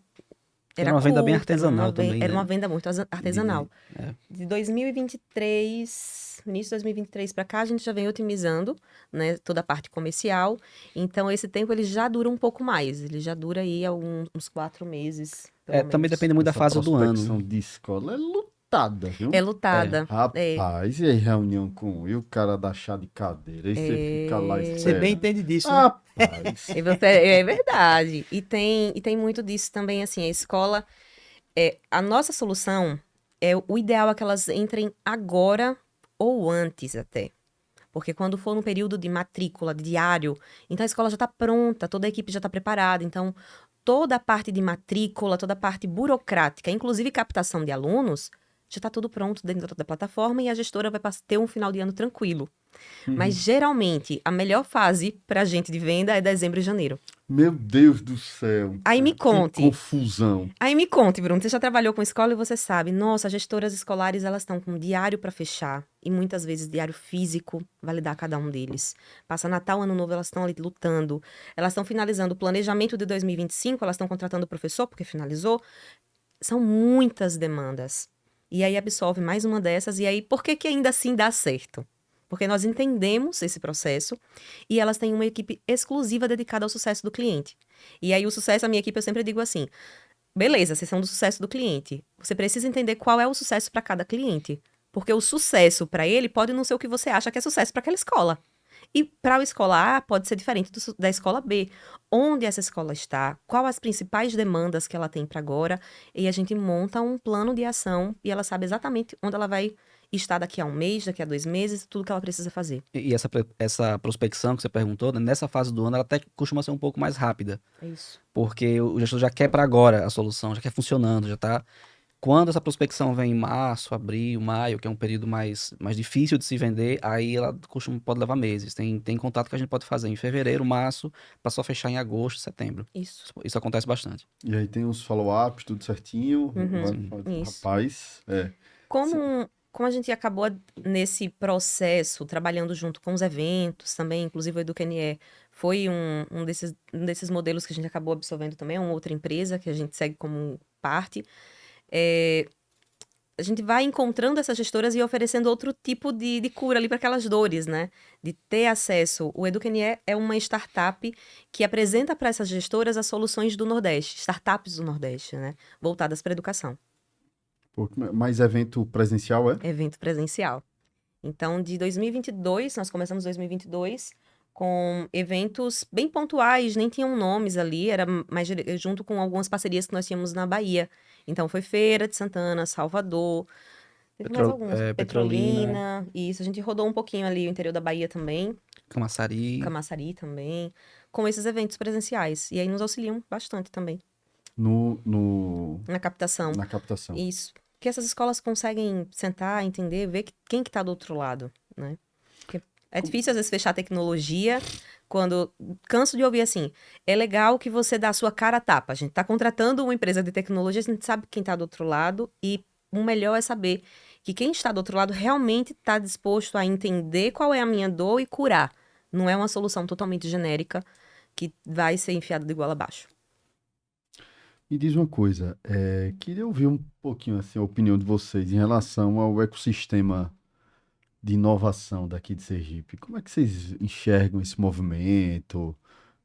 era uma venda bem artesanal também, Era né? uma venda muito artesanal. É. De 2023, início de 2023 para cá, a gente já vem otimizando, né, toda a parte comercial. Então, esse tempo ele já dura um pouco mais. Ele já dura aí uns 4 meses. Também depende muito da fase do ano. A prospecção de escola é lutada, viu? É lutada. Rapaz, e aí reunião com o cara da chá de cadeira, aí você fica lá esperando. Você bem entende disso, né? Rapaz. É verdade. E tem muito disso também, assim, a escola... a nossa solução, o ideal é que elas entrem agora ou antes até. Porque quando for no período de matrícula, de diário, então a escola já está pronta, toda a equipe já está preparada. Então, toda a parte de matrícula, toda a parte burocrática, inclusive captação de alunos, já está tudo pronto dentro da plataforma e a gestora vai ter um final de ano tranquilo. Mas, geralmente, a melhor fase para a gente de venda é dezembro e janeiro. Meu Deus do céu. Aí me conte. Que confusão. Aí me conte, Bruno. Você já trabalhou com escola e você sabe. Nossa, as gestoras escolares, elas estão com diário para fechar. E muitas vezes diário físico, validar cada um deles. Passa Natal, Ano Novo, elas estão ali lutando. Elas estão finalizando o planejamento de 2025, elas estão contratando o professor porque finalizou. São muitas demandas. E aí absorve mais uma dessas. E aí, por que ainda assim dá certo? Porque nós entendemos esse processo e elas têm uma equipe exclusiva dedicada ao sucesso do cliente. E aí o sucesso, a minha equipe, eu sempre digo assim, beleza, vocês são do sucesso do cliente. Você precisa entender qual é o sucesso para cada cliente. Porque o sucesso para ele pode não ser o que você acha que é sucesso para aquela escola. E para a escola A pode ser diferente da escola B. Onde essa escola está, quais as principais demandas que ela tem para agora, e a gente monta um plano de ação e ela sabe exatamente onde ela vai estar daqui a 1 mês, daqui a 2 meses, tudo que ela precisa fazer. E essa prospecção que você perguntou, né, nessa fase do ano, ela até costuma ser um pouco mais rápida. É isso. Porque o gestor já quer para agora a solução, já quer funcionando, já está Quando essa prospecção vem em março, abril, maio, que é um período mais difícil de se vender, aí ela pode levar meses. Tem contato que a gente pode fazer em fevereiro, março, para só fechar em agosto, setembro. Isso. Isso acontece bastante. E aí tem os follow-ups, tudo certinho. Isso. Rapaz, Como a gente acabou nesse processo, trabalhando junto com os eventos também, inclusive o EducaNE foi um desses modelos que a gente acabou absorvendo também, é uma outra empresa que a gente segue como parte. A gente vai encontrando essas gestoras e oferecendo outro tipo de cura ali para aquelas dores, né? De ter acesso. O EducaNE é uma startup que apresenta para essas gestoras as soluções do Nordeste, startups do Nordeste, né? Voltadas para a educação. Mais evento presencial, é? Evento presencial. Então, de 2022, nós começamos 2022 com eventos bem pontuais, nem tinham nomes ali, era mais junto com algumas parcerias que nós tínhamos na Bahia. Então, foi Feira de Santana, Salvador, teve mais alguns, Petrolina, isso, a gente rodou um pouquinho ali o interior da Bahia também. Camaçari também, com esses eventos presenciais. E aí nos auxiliam bastante também. Na captação. Na captação. Isso. Que essas escolas conseguem sentar, entender, ver quem que tá do outro lado, né? Porque é difícil, às vezes, fechar a tecnologia quando... Canso de ouvir assim, é legal que você dá a sua cara a tapa. A gente tá contratando uma empresa de tecnologia, a gente sabe quem tá do outro lado e o melhor é saber que quem está do outro lado realmente está disposto a entender qual é a minha dor e curar. Não é uma solução totalmente genérica que vai ser enfiada de goela abaixo. Me diz uma coisa, queria ouvir um pouquinho assim, a opinião de vocês em relação ao ecossistema de inovação daqui de Sergipe. Como é que vocês enxergam esse movimento,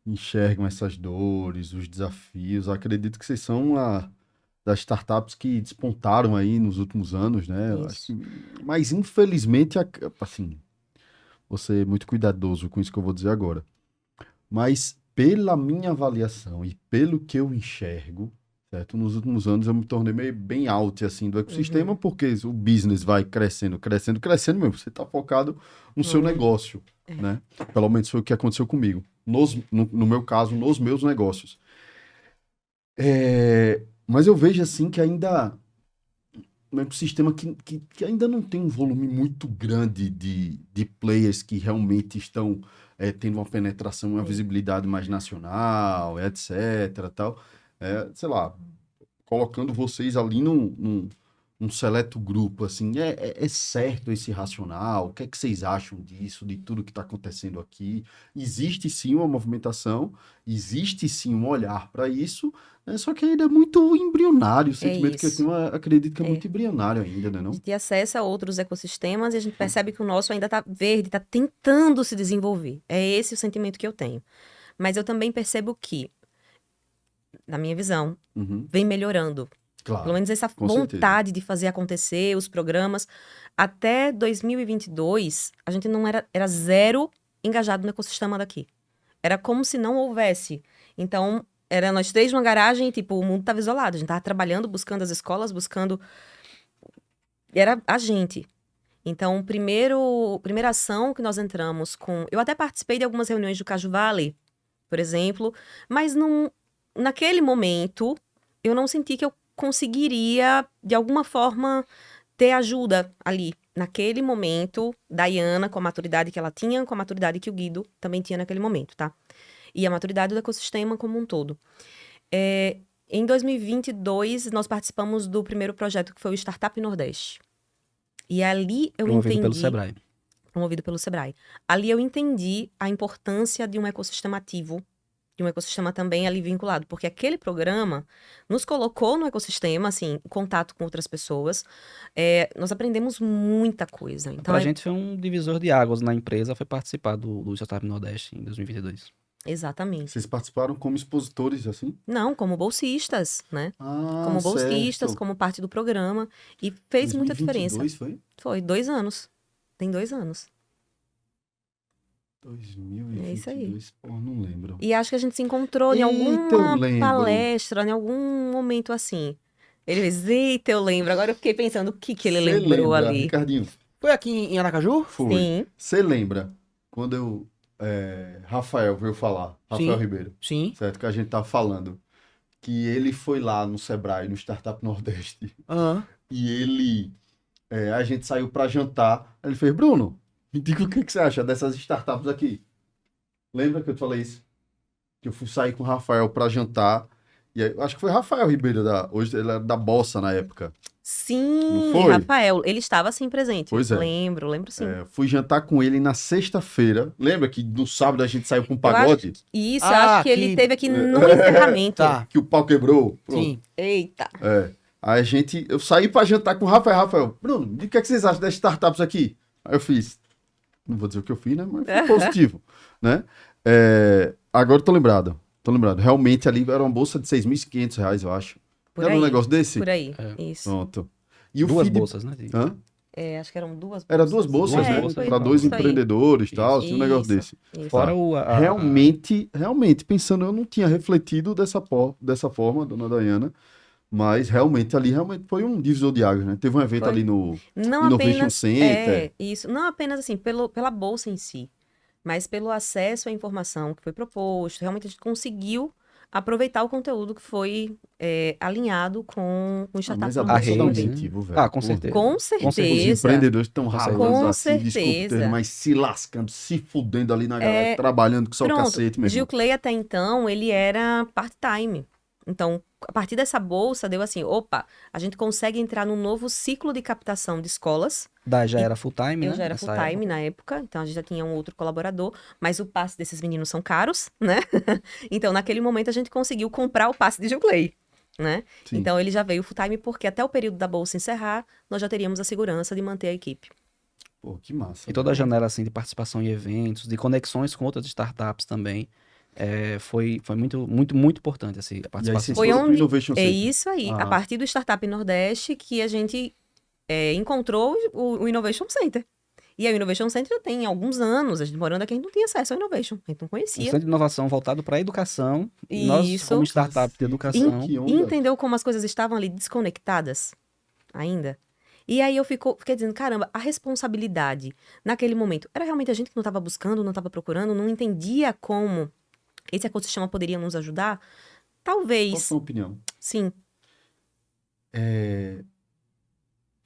enxergam essas dores, os desafios? Acredito que vocês são uma das startups que despontaram aí nos últimos anos, né? Eu acho que, mas infelizmente, assim, vou ser muito cuidadoso com isso que eu vou dizer agora. Mas pela minha avaliação e pelo que eu enxergo, certo? Nos últimos anos eu me tornei meio bem out assim do ecossistema, porque o business vai crescendo mesmo. Você está focado no seu negócio, né? Pelo menos foi o que aconteceu comigo. No meu caso, nos meus negócios. Mas eu vejo assim que ainda um ecossistema que ainda não tem um volume muito grande de players que realmente estão tendo uma penetração, uma visibilidade mais nacional, etc. Tal. Sei lá, colocando vocês ali num seleto grupo, assim, é certo esse racional? O que é que vocês acham disso, de tudo que está acontecendo aqui? Existe sim uma movimentação, existe sim um olhar para isso, né? Só que ainda é muito embrionário, o sentimento que eu tenho, acredito que é muito embrionário ainda, né, não? A gente acessa outros ecossistemas e a gente percebe que o nosso ainda está verde, está tentando se desenvolver. É esse o sentimento que eu tenho. Mas eu também percebo que, na minha visão, vem melhorando. Claro, pelo menos essa vontade de fazer acontecer os programas. Até 2022, a gente não era zero engajado no ecossistema daqui. Era como se não houvesse. Então, era nós três numa garagem e, tipo, o mundo estava isolado. A gente estava trabalhando, buscando as escolas, buscando... Era a gente. Então, primeira ação que nós entramos com... Eu até participei de algumas reuniões do Caju Valley, por exemplo, mas naquele momento, eu não senti que eu conseguiria, de alguma forma, ter ajuda ali. Naquele momento, Dayana, com a maturidade que ela tinha, com a maturidade que o Guido também tinha naquele momento, tá? E a maturidade do ecossistema como um todo. Em 2022, nós participamos do primeiro projeto, que foi o Startup Nordeste. E ali eu entendi... Promovido pelo Sebrae. Ali eu entendi a importância de um ecossistema ativo, de um ecossistema também ali vinculado, porque aquele programa nos colocou no ecossistema, assim, em contato com outras pessoas. Nós aprendemos muita coisa. Então, pra gente foi um divisor de águas na empresa, foi participar do Startup Nordeste em 2022. Exatamente. Vocês participaram como expositores, assim? Não, como bolsistas, né? Como bolsistas, como parte do programa. E fez muita diferença. 2022 foi? Foi, 2 anos. Tem 2 anos. 2022, é isso aí. Pô, não lembro. E acho que a gente se encontrou em alguma palestra, em algum momento assim. Ele fez, eita, eu lembro. Agora eu fiquei pensando o que ele lembrou lembra, ali. Ricardinho? Foi aqui em Aracaju? Foi. Sim. Você lembra quando Rafael veio falar, Rafael Sim. Ribeiro, Sim. certo? Que a gente tá falando que ele foi lá no Sebrae, no Startup Nordeste, Ah, e ele, a gente saiu para jantar, aí ele fez, Bruno, me diga o que você acha dessas startups aqui. Lembra que eu te falei isso? Que eu fui sair com o Rafael para jantar, e aí, acho que foi Rafael Ribeiro, hoje ele era da Bossa na época. Sim, Não foi? Rafael, ele estava assim presente. Pois é. Lembro sim. Fui jantar com ele na sexta-feira. Lembra que no sábado a gente saiu com um pagode? Isso, Ah, eu acho que ele que- teve aqui no encerramento. tá. Que o pau quebrou? Pronto. Sim. Eita. Aí eu saí pra jantar com o Rafael. Rafael, Bruno, o que vocês acham das startups aqui? Aí eu fiz, não vou dizer o que eu fiz, né? Mas foi positivo, né? Agora eu tô lembrado. Realmente ali era uma bolsa de R$6.500, eu acho. Por Era aí. um negócio desse? Por aí, isso. Pronto. E o Duas feed- bolsas, né? Hã? Acho que eram duas bolsas. Era 2 bolsas, né? bolsas, Para 2 isso aí. empreendedores e tal, tinha um negócio Isso, desse. isso. Fora Realmente, pensando, eu não tinha refletido dessa forma, dona Dayana, mas realmente foi um divisor de águas, né? Teve um evento Foi. ali no Não Innovation apenas, Center. isso, não apenas assim, pela bolsa em si, mas pelo acesso à informação que foi proposto. Realmente a gente conseguiu aproveitar o conteúdo que foi alinhado com o Startup Mas a Nordeste bolsa dá um rede, né? incentivo, velho. Ah, com Pô, certeza. Com Os certeza. empreendedores estão ralando Com assim, desculpa o certeza. termo, mas se lascando, se fudendo ali na galera, trabalhando que só o Pronto, cacete mesmo. Gil Clay até então, ele era part-time. Então, a partir dessa bolsa, deu assim, opa, a gente consegue entrar num novo ciclo de captação de escolas. Já era full time, né? Eu já era nessa full-time época. na época, então a gente já tinha um outro colaborador, mas o passe desses meninos são caros, né? Então, naquele momento, a gente conseguiu comprar o passe de Gil Clay, né? Sim. Então, ele já veio full-time porque até o período da bolsa encerrar, nós já teríamos a segurança de manter a equipe. Pô, que massa. E toda a velho. janela assim de participação em eventos, de conexões com outras startups também, foi muito, muito, muito importante assim, a E aí participação. vocês Foi foram pro onde- Innovation É Center. isso aí, a Aham. partir do Startup Nordeste que a gente encontrou o Innovation Center. E aí, o Innovation Center já tem alguns anos, a gente morando aqui, a gente não tinha acesso ao Innovation, a gente não Um conhecia. centro de inovação voltado para a educação. Nós, Isso. como startup de educação, Que onda. Entendeu como as coisas estavam ali desconectadas ainda? E aí eu fiquei dizendo, caramba, a responsabilidade naquele momento era realmente a gente que não estava buscando, não estava procurando, não entendia como esse ecossistema poderia nos ajudar? Qual a Talvez, sua opinião? sim.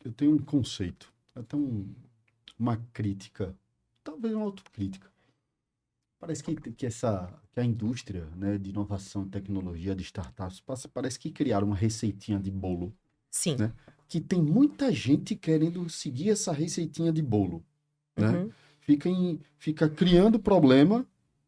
Eu tenho um conceito, até uma crítica, talvez uma autocrítica. Parece que a indústria, né, de inovação e tecnologia, de startups, parece que criaram uma receitinha de bolo, Sim. né? Que tem muita gente querendo seguir essa receitinha de bolo, né? Uhum. Fica criando problema,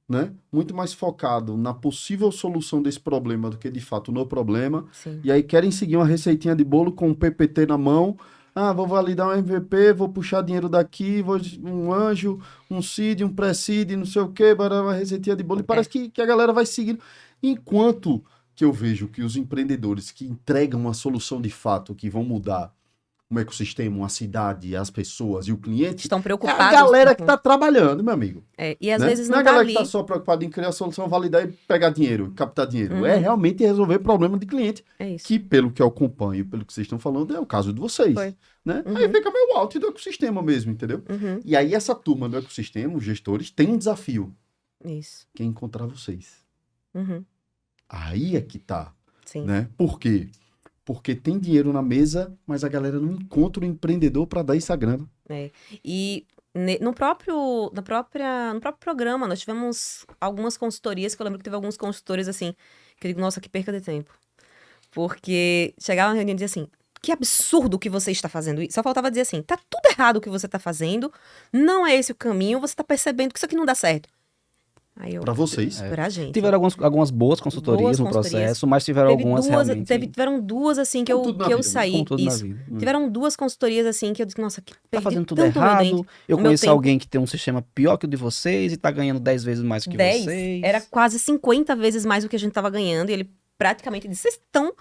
né? Muito mais focado na possível solução desse problema do que de fato no problema. Sim. E aí querem seguir uma receitinha de bolo com um PPT na mão. Ah, vou validar um MVP, vou puxar dinheiro daqui, um anjo, um seed, um pré-seed, não sei o quê, uma receitinha de bolo. E parece que a galera vai seguindo. Enquanto que eu vejo que os empreendedores que entregam uma solução de fato, que vão mudar um ecossistema, uma cidade, as pessoas e o cliente, Estão é preocupados. a galera que com- tá trabalhando, meu amigo. E às Né? vezes Não é não a tá galera ali. que tá só preocupada em criar a solução, validar e pegar dinheiro, captar dinheiro. Uhum. É realmente resolver problema de cliente. É isso. Que, pelo que eu acompanho, pelo que vocês estão falando, é o caso de vocês. Foi. Né? Uhum. Aí fica meio alto do ecossistema mesmo, entendeu? Uhum. E aí essa turma do ecossistema, os gestores, tem um desafio, Isso. que é encontrar vocês. Uhum. Aí é que tá, Sim. né? Por quê? Porque tem dinheiro na mesa, mas a galera não encontra o empreendedor para dar essa grana. E no próprio programa, nós tivemos algumas consultorias, que eu lembro que teve alguns consultores assim, que eu digo, nossa, que perca de tempo. Porque chegava na reunião e dizia assim, que absurdo que você está fazendo isso. Só faltava dizer assim, tá tudo errado o que você está fazendo, não é esse o caminho, você está percebendo que isso aqui não dá certo. Aí eu, Para vocês. pra gente. tiveram algumas boas consultorias Boas no consultorias. processo, mas tiveram algumas realmente... Tiveram duas assim que Como eu, tudo na que eu vida, né? saí. como tudo Isso. na vida. Tiveram duas consultorias assim que eu disse, nossa, que Tá perdi fazendo tudo tanto meu errado. dente. Eu o meu conheço tempo. alguém que tem um sistema pior que o de vocês e tá ganhando 10 vezes mais que 10, vocês. era quase 50 vezes mais do que a gente tava ganhando. E ele praticamente disse, vocês estão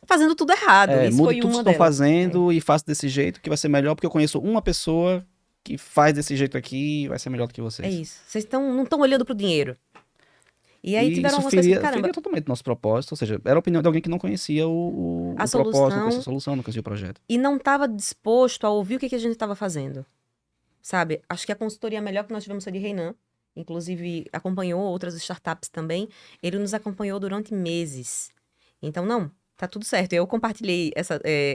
fazendo tudo errado. Isso Mude foi tudo que uma estão delas. fazendo e faça desse jeito que vai ser melhor, porque eu conheço uma pessoa que faz desse jeito aqui e vai ser melhor do que vocês. É isso. Vocês não estão olhando pro dinheiro. E aí tiveram isso algumas coisas que, feria caramba, totalmente nosso propósito, ou seja, era a opinião de alguém que não conhecia o A propósito, não solução. conhecia a solução, não conhecia o projeto. e não estava disposto a ouvir o que a gente estava fazendo. Sabe? Acho que a consultoria melhor que nós tivemos foi de Reinan. Inclusive, acompanhou outras startups também. Ele nos acompanhou durante meses. Então, não, tá tudo certo. Eu compartilhei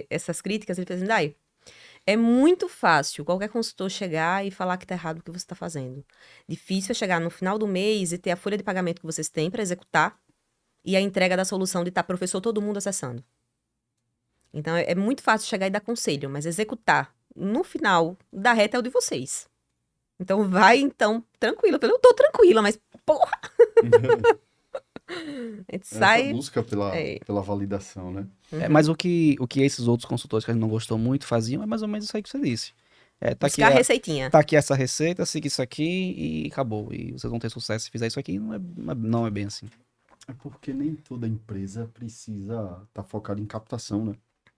essas críticas, ele fez assim, Dai, é muito fácil qualquer consultor chegar e falar que tá errado o que você está fazendo. Difícil é chegar no final do mês e ter a folha de pagamento que vocês têm para executar e a entrega da solução de estar professor, todo mundo acessando. Então, é muito fácil chegar e dar conselho, mas executar no final da reta é o de vocês. Então, vai, então, tranquila. Eu tô tranquila, mas, porra! A gente Essa sai... busca pela validação, né? Mas o que esses outros consultores que a gente não gostou muito faziam é mais ou menos isso aí que você disse. Tá aqui Buscar a receitinha. tá aqui essa receita, siga isso aqui e acabou. E vocês vão ter sucesso se fizer isso aqui. Não é bem assim. É porque nem toda empresa precisa estar focada em captação, né?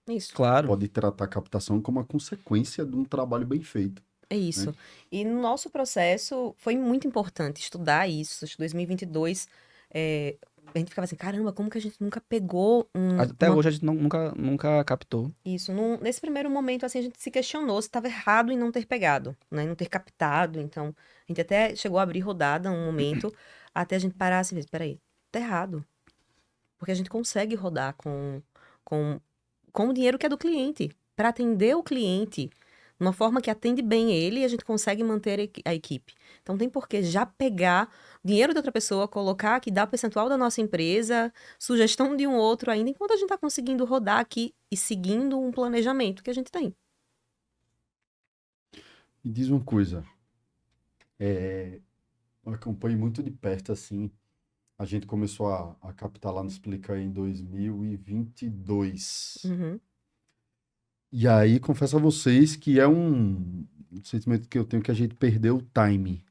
Isso. Claro. Pode tratar a captação como uma consequência de um trabalho bem feito. É isso. E no nosso processo foi muito importante estudar isso. Acho que 2022, a gente ficava assim, caramba, como que a gente nunca pegou Até hoje a gente nunca captou. Isso. Nesse primeiro momento, assim, a gente se questionou se estava errado em não ter pegado, né? Não ter captado. Então, a gente até chegou a abrir rodada um momento, até a gente parar assim, peraí, tá errado. Porque a gente consegue rodar com o dinheiro que é do cliente, para atender o cliente de uma forma que atende bem ele e a gente consegue manter a equipe. Então, não tem por que já pegar dinheiro de outra pessoa, colocar aqui, dar percentual da nossa empresa, sugestão de um outro ainda, enquanto a gente está conseguindo rodar aqui e seguindo um planejamento que a gente tem. Me diz uma coisa. Eu acompanho muito de perto, assim. A gente começou a captar lá no Explica em 2022. Uhum. E aí, confesso a vocês que é um sentimento que eu tenho que a gente perdeu o time,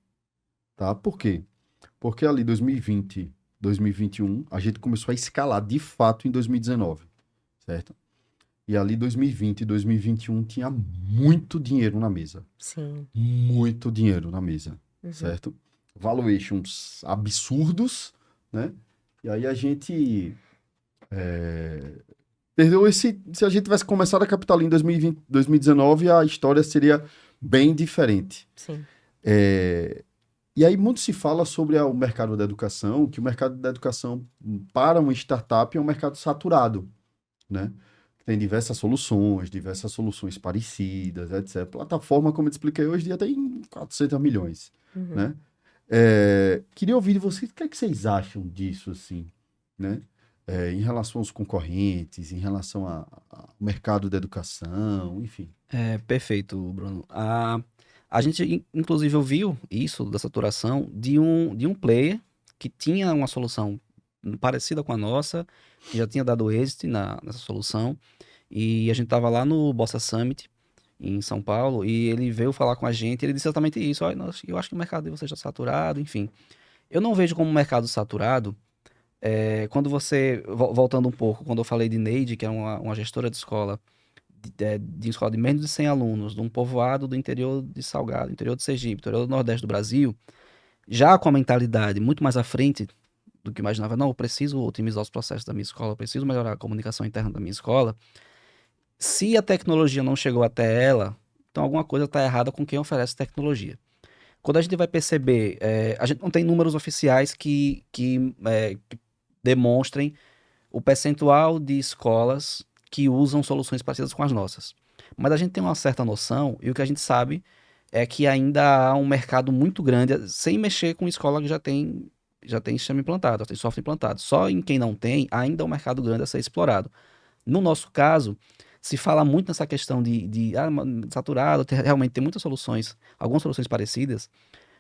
tá? Por quê? Porque ali 2020, 2021, a gente começou a escalar de fato em 2019, certo? E ali 2020 e 2021 tinha muito dinheiro na mesa. Sim. Muito dinheiro na mesa, Uhum. certo? Valuations absurdos, né? E aí a gente perdeu esse... Se a gente tivesse começado a captar ali em 2020, 2019, a história seria bem diferente. Sim. E aí muito se fala sobre o mercado da educação, que o mercado da educação para uma startup é um mercado saturado, né? Tem diversas soluções parecidas, etc. Plataforma, como eu te expliquei hoje, dia tem 400 milhões, Uhum. né? Queria ouvir de vocês o que é que vocês acham disso, assim, né? Em relação aos concorrentes, em relação ao mercado da educação, enfim. Perfeito, Bruno. A gente, inclusive, ouviu isso da saturação de um player que tinha uma solução parecida com a nossa, que já tinha dado êxito nessa solução, e a gente estava lá no Bossa Summit, em São Paulo, e ele veio falar com a gente, ele disse exatamente isso, eu acho que o mercado de vocês está saturado, enfim. Eu não vejo como um mercado saturado, quando você, voltando um pouco, quando eu falei de Neide, que é uma gestora de escola, de escola de menos de 100 alunos, de um povoado do interior de Salgado, interior de Sergipe, interior do Nordeste do Brasil, já com a mentalidade muito mais à frente do que imaginava, não, eu preciso otimizar os processos da minha escola, eu preciso melhorar a comunicação interna da minha escola. Se a tecnologia não chegou até ela, então alguma coisa está errada com quem oferece tecnologia. Quando a gente vai perceber, a gente não tem números oficiais que demonstrem o percentual de escolas que usam soluções parecidas com as nossas. Mas a gente tem uma certa noção, e o que a gente sabe é que ainda há um mercado muito grande, sem mexer com escola que já tem sistema implantado, já tem software implantado. Só em quem não tem, ainda é um mercado grande a ser explorado. No nosso caso, se fala muito nessa questão de saturado, realmente tem muitas soluções, algumas soluções parecidas,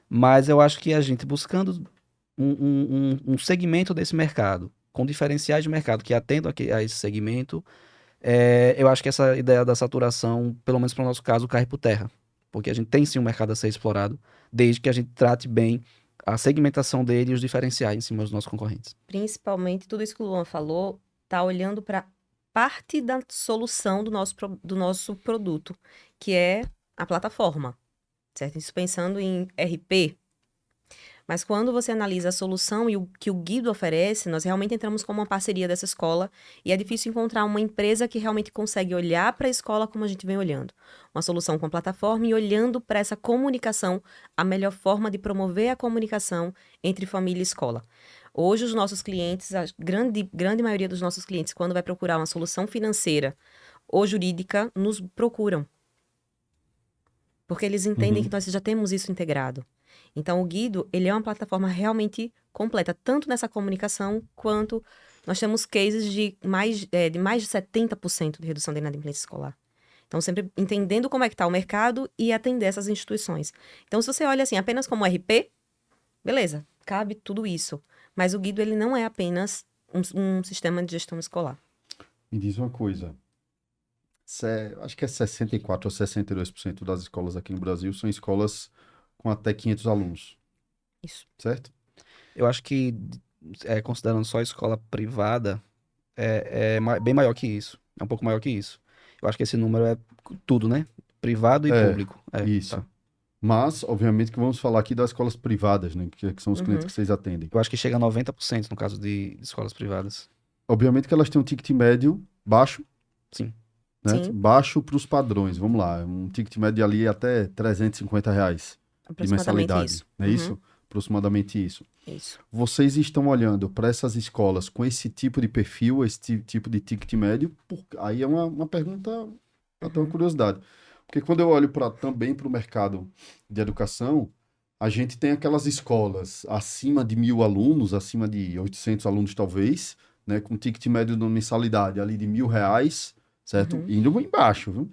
mas eu acho que a gente buscando um segmento desse mercado, com diferenciais de mercado que atendam a esse segmento, eu acho que essa ideia da saturação, pelo menos para o nosso caso, cai por terra. Porque a gente tem sim um mercado a ser explorado, desde que a gente trate bem a segmentação dele e os diferenciais em cima dos nossos concorrentes. Principalmente, tudo isso que o Luan falou, tá olhando para parte da solução do nosso produto, que é a plataforma, certo? Isso pensando em RP. Mas quando você analisa a solução e o que o Guido oferece, nós realmente entramos como uma parceria dessa escola e é difícil encontrar uma empresa que realmente consegue olhar para a escola como a gente vem olhando. Uma solução com plataforma e olhando para essa comunicação, a melhor forma de promover a comunicação entre família e escola. Hoje, os nossos clientes, a grande maioria dos nossos clientes, quando vai procurar uma solução financeira ou jurídica, nos procuram. Porque eles entendem que nós já temos isso integrado. Então, o Guido, ele é uma plataforma realmente completa, tanto nessa comunicação, quanto nós temos cases de mais de 70% de redução da inadimplência escolar. Então, sempre entendendo como é que está o mercado e atender essas instituições. Então, se você olha assim, apenas como RP, beleza, cabe tudo isso. Mas o Guido, ele não é apenas um sistema de gestão escolar. Me diz uma coisa. Acho que é 64% ou 62% das escolas aqui no Brasil são escolas com até 500 alunos. Isso. Certo? Eu acho que, considerando só a escola privada, bem maior que isso. É um pouco maior que isso. Eu acho que esse número é tudo, né? Privado e público. Isso. Tá. Mas, obviamente, que vamos falar aqui das escolas privadas, né? Que são os clientes que vocês atendem. Eu acho que chega a 90% no caso de escolas privadas. Obviamente que elas têm um ticket médio baixo. Sim. Né? Sim. Baixo para os padrões. Vamos lá. Um ticket médio ali até R$350 de mensalidade. Isso. Não é isso? Aproximadamente isso. Isso. Vocês estão olhando para essas escolas com esse tipo de perfil, esse tipo de ticket médio? Aí é uma pergunta, até uma curiosidade. Porque quando eu olho também para o mercado de educação, a gente tem aquelas escolas acima de 1.000 alunos, acima de 800 alunos talvez, né, com ticket médio de mensalidade ali de R$1.000, certo? Indo embaixo, viu?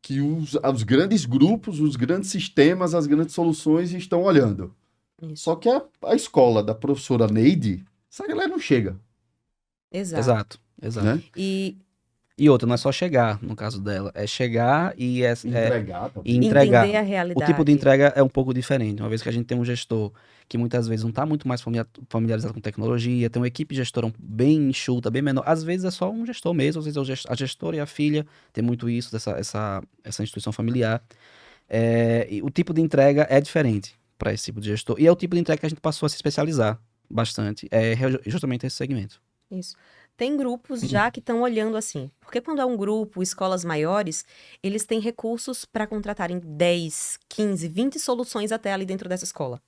Que os grandes grupos, os grandes sistemas, as grandes soluções estão olhando. Isso. Só que a escola da professora Neide, essa galera não chega, Exato. Exato. né? E outra, não é só chegar, no caso dela. É chegar e Entregar, tá? e entregar. Entender a O realidade. tipo de entrega é um pouco diferente. Uma vez que a gente tem um gestor que muitas vezes não está muito mais familiarizado com tecnologia, tem uma equipe gestora bem enxuta, bem menor. Às vezes é só um gestor mesmo, às vezes é a gestora e a filha, tem muito isso, essa instituição familiar. E o tipo de entrega é diferente para esse tipo de gestor. E é o tipo de entrega que a gente passou a se especializar bastante. É justamente esse segmento. Isso. Tem grupos já que estão olhando assim. Porque quando é um grupo, escolas maiores, eles têm recursos para contratarem 10, 15, 20 soluções até ali dentro dessa escola.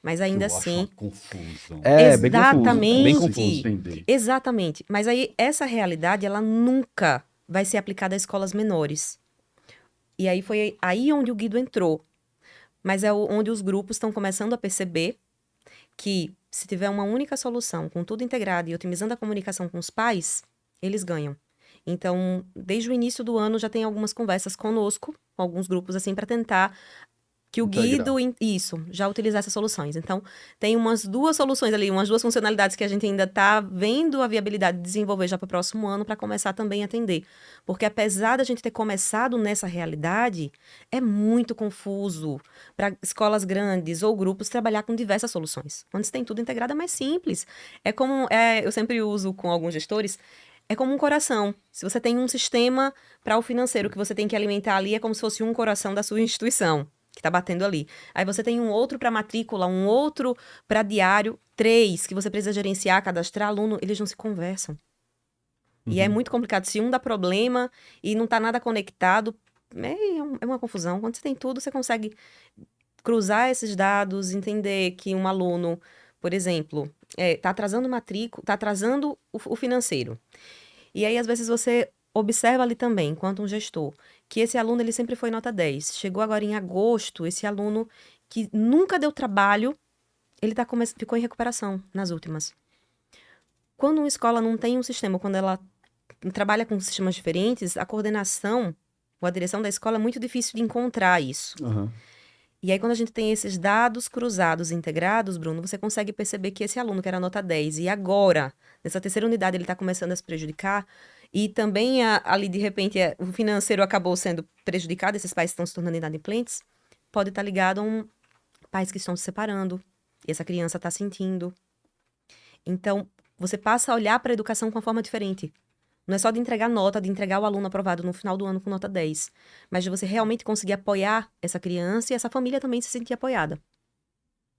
Mas ainda Eu acho assim. uma confusão. Bem confuso. Bem confuso. Entender. Exatamente. Mas aí essa realidade, ela nunca vai ser aplicada a escolas menores. E aí foi aí onde o Guido entrou. Mas é onde os grupos estão começando a perceber que se tiver uma única solução, com tudo integrado e otimizando a comunicação com os pais, eles ganham. Então, desde o início do ano já tem algumas conversas conosco, com alguns grupos assim, para tentar que o Guido, já utilizar essas soluções. Então, tem umas 2 soluções ali, umas 2 funcionalidades que a gente ainda está vendo a viabilidade de desenvolver já para o próximo ano, para começar também a atender. Porque apesar da gente ter começado nessa realidade, é muito confuso para escolas grandes ou grupos trabalhar com diversas soluções. Quando você tem tudo integrado é mais simples. É como, eu sempre uso com alguns gestores, é como um coração. Se você tem um sistema para o financeiro que você tem que alimentar ali, é como se fosse um coração da sua instituição que está batendo ali. Aí você tem um outro para matrícula, um outro para diário, 3 que você precisa gerenciar, cadastrar aluno, eles não se conversam. E é muito complicado. Se um dá problema e não está nada conectado, é uma confusão. Quando você tem tudo, você consegue cruzar esses dados, entender que um aluno, por exemplo, está atrasando matrícula, está atrasando o financeiro. E aí, às vezes, você observa ali também, enquanto um gestor, que esse aluno ele sempre foi nota 10. Chegou agora em agosto, esse aluno que nunca deu trabalho, ele ficou em recuperação nas últimas. Quando uma escola não tem um sistema, quando ela trabalha com sistemas diferentes, a coordenação ou a direção da escola é muito difícil de encontrar isso. E aí, quando a gente tem esses dados cruzados e integrados, Bruno, você consegue perceber que esse aluno que era nota 10 e agora, nessa terceira unidade, ele está começando a se prejudicar. E também, ali, de repente, o financeiro acabou sendo prejudicado, esses pais estão se tornando inadimplentes, pode estar ligado a pais que estão se separando, e essa criança está sentindo. Então, você passa a olhar para a educação com uma forma diferente. Não é só de entregar nota, de entregar o aluno aprovado no final do ano com nota 10, mas de você realmente conseguir apoiar essa criança e essa família também se sentir apoiada.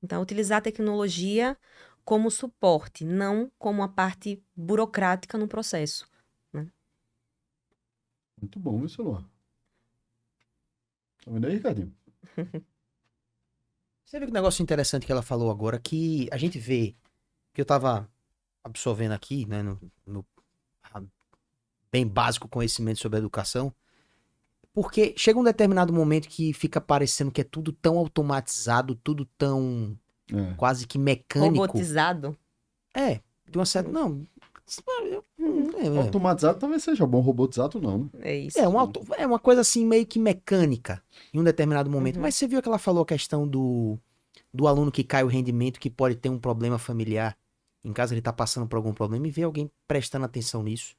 Então, utilizar a tecnologia como suporte, não como a parte burocrática no processo. Muito bom, viu, celular? Tá vendo aí, Ricardinho? Você viu que negócio interessante que ela falou agora, que a gente vê, que eu tava absorvendo aqui, né, bem básico conhecimento sobre a educação, porque chega um determinado momento que fica parecendo que é tudo tão automatizado, tudo tão quase que mecânico. Robotizado? É, de uma certa... Não... Automatizado talvez seja bom, robotizado não, né? É isso. É uma coisa assim meio que mecânica em um determinado momento. Mas você viu que ela falou a questão do aluno que cai o rendimento, que pode ter um problema familiar. Em casa ele tá passando por algum problema e vê alguém prestando atenção nisso.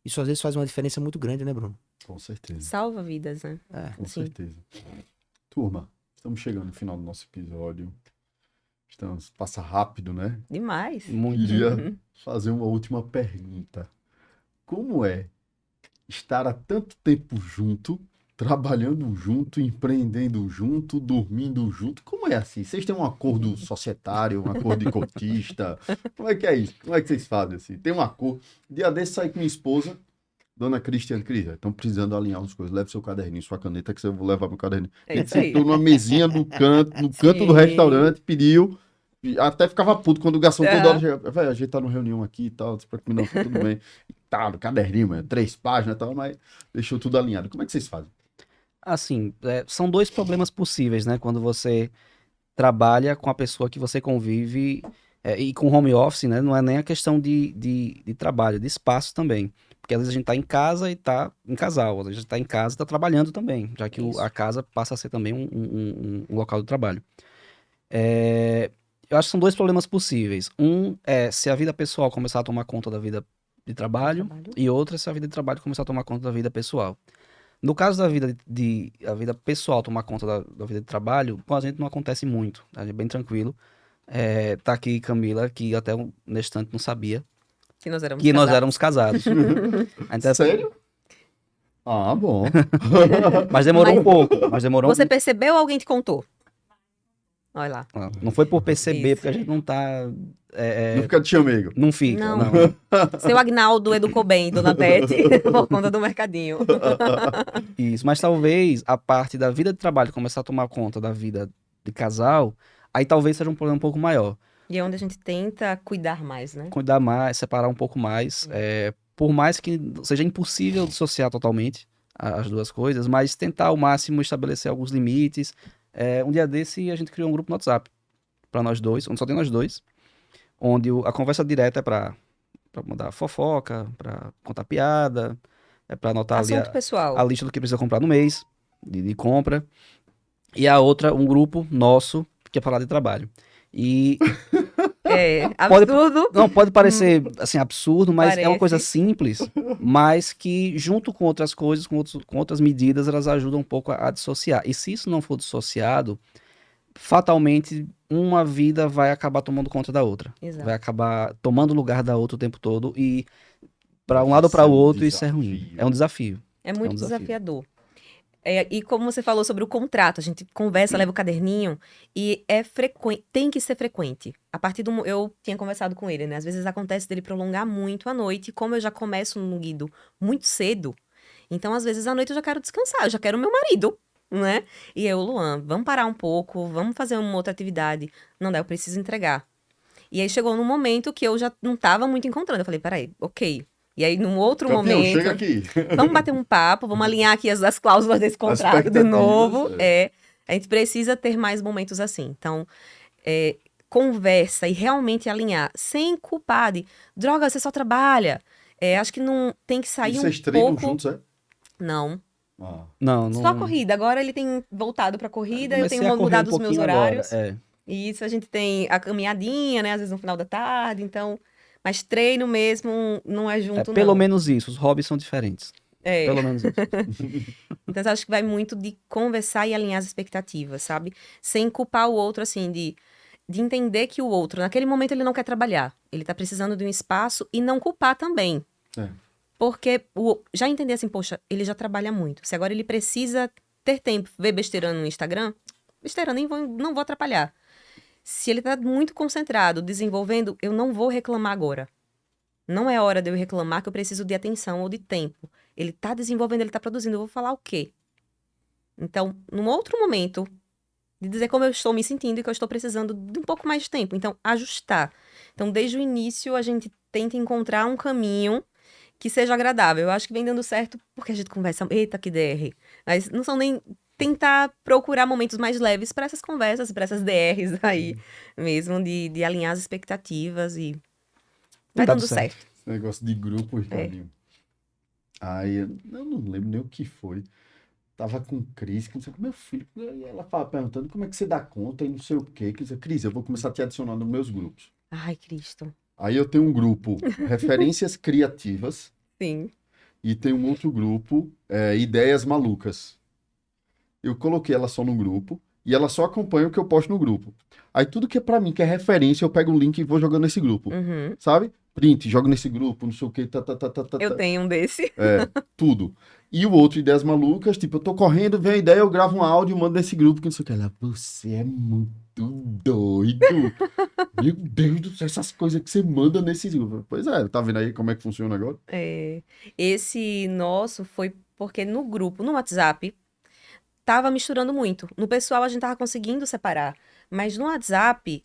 Isso às vezes faz uma diferença muito grande, né, Bruno? Com certeza. Salva vidas, né? Com Sim. certeza. Turma, estamos chegando no final do nosso episódio. Passa rápido, né? Demais. Muito. Queria fazer uma última pergunta. Como é estar há tanto tempo junto, trabalhando junto, empreendendo junto, dormindo junto? Como é assim? Vocês têm um acordo societário, um acordo de cotista? Como é que é isso? Como é que vocês fazem assim? Tem um acordo. Dia desse saí com minha esposa, Dona Cristiane, estão precisando alinhar as coisas. Leve seu caderninho, sua caneta, que eu vou levar meu caderninho. É A gente isso aí. sentou numa mesinha no canto do Sim. restaurante, pediu. E até ficava puto quando o garçom toda hora Aham. chegava. Véi, a gente tá numa reunião aqui e tal, pra mim não, tá tudo bem. E tá, no caderninho, mano, 3 páginas e tal, mas deixou tudo alinhado. Como é que vocês fazem? Assim, são dois problemas possíveis, né? Quando você trabalha com a pessoa que você convive e com home office, né? Não é nem a questão de trabalho, de espaço também. Porque às vezes a gente tá em casa e tá em casal, às vezes a gente tá em casa e tá trabalhando também, já que Isso. a casa passa a ser também um local de trabalho. Eu acho que são dois problemas possíveis. Um é se a vida pessoal começar a tomar conta da vida de trabalho, e outra é se a vida de trabalho começar a tomar conta da vida pessoal. No caso da vida a vida pessoal tomar conta da vida de trabalho, com a gente não acontece muito, tá? É bem tranquilo. Tá aqui Camila, que até nesse instante não sabia Que nós éramos que nós casados. éramos casados. A gente Sério? Ah, bom. Mas demorou Mas- um pouco. Mas demorou Você percebeu ou alguém te contou? Olha lá. Não foi por perceber, Isso. porque a gente não tá. Não fica de chamego. Não fica. Não. Não. Seu Agnaldo educou bem, Dona Beth, por conta do mercadinho. Isso. Mas talvez a parte da vida de trabalho começar a tomar conta da vida de casal, aí talvez seja um problema um pouco maior. E é onde a gente tenta cuidar mais, né? Cuidar mais, separar um pouco mais. Por mais que seja impossível dissociar totalmente as duas coisas, mas tentar ao máximo estabelecer alguns limites. Um dia desse a gente criou um grupo no WhatsApp para nós dois, onde só tem nós dois, onde a conversa direta é para mandar fofoca, para contar piada, para anotar ali Assunto pessoal. a lista do que precisa comprar no mês, de compra. E a outra, um grupo nosso, que é falar de trabalho. E Absurdo. não pode parecer assim absurdo, mas é uma coisa Parece. simples, mas que junto com outras coisas, com outras medidas, elas ajudam um pouco a dissociar. E se isso não for dissociado, fatalmente uma vida vai acabar tomando conta da outra. Exato. Vai acabar tomando lugar da outra o tempo todo e para um Vai lado ou para o ser um outro isso é ruim. desafio. É um desafio. É muito desafio. desafiador. E como você falou sobre o contrato, a gente conversa, leva o caderninho e é frequente, tem que ser frequente. A partir do eu tinha conversado com ele, né? Às vezes acontece dele prolongar muito a noite, como eu já começo no Guido muito cedo, então às vezes à noite eu já quero descansar, eu já quero o meu marido, né? E eu, Luan, vamos parar um pouco, vamos fazer uma outra atividade. Não dá, eu preciso entregar. E aí chegou num momento que eu já não tava muito encontrando. Eu falei, peraí, ok. E aí, num outro Campeão, momento. chega aqui. Vamos bater um papo, vamos alinhar aqui as cláusulas desse contrato de expectativas, novo. A gente precisa ter mais momentos assim. Então, conversa e realmente alinhar, sem culpar de droga, você só trabalha. Acho que não tem que E sair vocês um treinam pouco. juntos, é? Não. Ah. Não. Só a corrida. Agora ele tem voltado pra corrida, eu Comecei tenho a correr mudado um os meus pouquinho agora, horários. E isso a gente tem a caminhadinha, né? Às vezes no final da tarde, então. Mas treino mesmo não é junto, pelo não. menos isso, os hobbies são diferentes. Pelo menos isso. Então, eu acho que vai muito de conversar e alinhar as expectativas, sabe? Sem culpar o outro, assim, de entender que o outro, naquele momento, ele não quer trabalhar. Ele tá precisando de um espaço e não culpar também. Porque já entender assim, poxa, ele já trabalha muito. Se agora ele precisa ter tempo, ver besteira no Instagram, besteira, não vou atrapalhar. Se ele tá muito concentrado, desenvolvendo, eu não vou reclamar agora. Não é hora de eu reclamar que eu preciso de atenção ou de tempo. Ele tá desenvolvendo, ele tá produzindo, eu vou falar o quê? Então, num outro momento, de dizer como eu estou me sentindo e que eu estou precisando de um pouco mais de tempo. Então, ajustar. Então, desde o início, a gente tenta encontrar um caminho que seja agradável. Eu acho que vem dando certo porque a gente conversa, eita, que DR. Mas não são nem tentar procurar momentos mais leves para essas conversas, para essas DRs aí mesmo, de alinhar as expectativas e vai Tá dando certo. Esse negócio de grupo, Ricardinho. Aí, eu não lembro nem o que foi. Tava com Cris, que não sei o que, meu filho, e ela tava perguntando como é que você dá conta e não sei o quê. Que dizer, Cris, eu vou começar a te adicionar nos meus grupos. Ai, Cristo. Aí eu tenho um grupo, Referências Criativas, Sim. e tem um outro grupo, Ideias Malucas. Eu coloquei ela só no grupo, e ela só acompanha o que eu posto no grupo. Aí tudo que é pra mim, que é referência, eu pego o link e vou jogando nesse grupo, Uhum. sabe? Print, jogo nesse grupo, não sei o que, Eu tenho um desse. tudo. E o outro, Ideias Malucas, tipo, eu tô correndo, vem a ideia, eu gravo um áudio, mando nesse grupo, que não sei o que. Ela, você é muito doido. Meu Deus do céu, essas coisas que você manda nesse grupo. Pois é, tá vendo aí como é que funciona agora? Esse nosso foi porque no grupo, no WhatsApp, tava misturando muito. No pessoal a gente tava conseguindo separar. Mas no WhatsApp,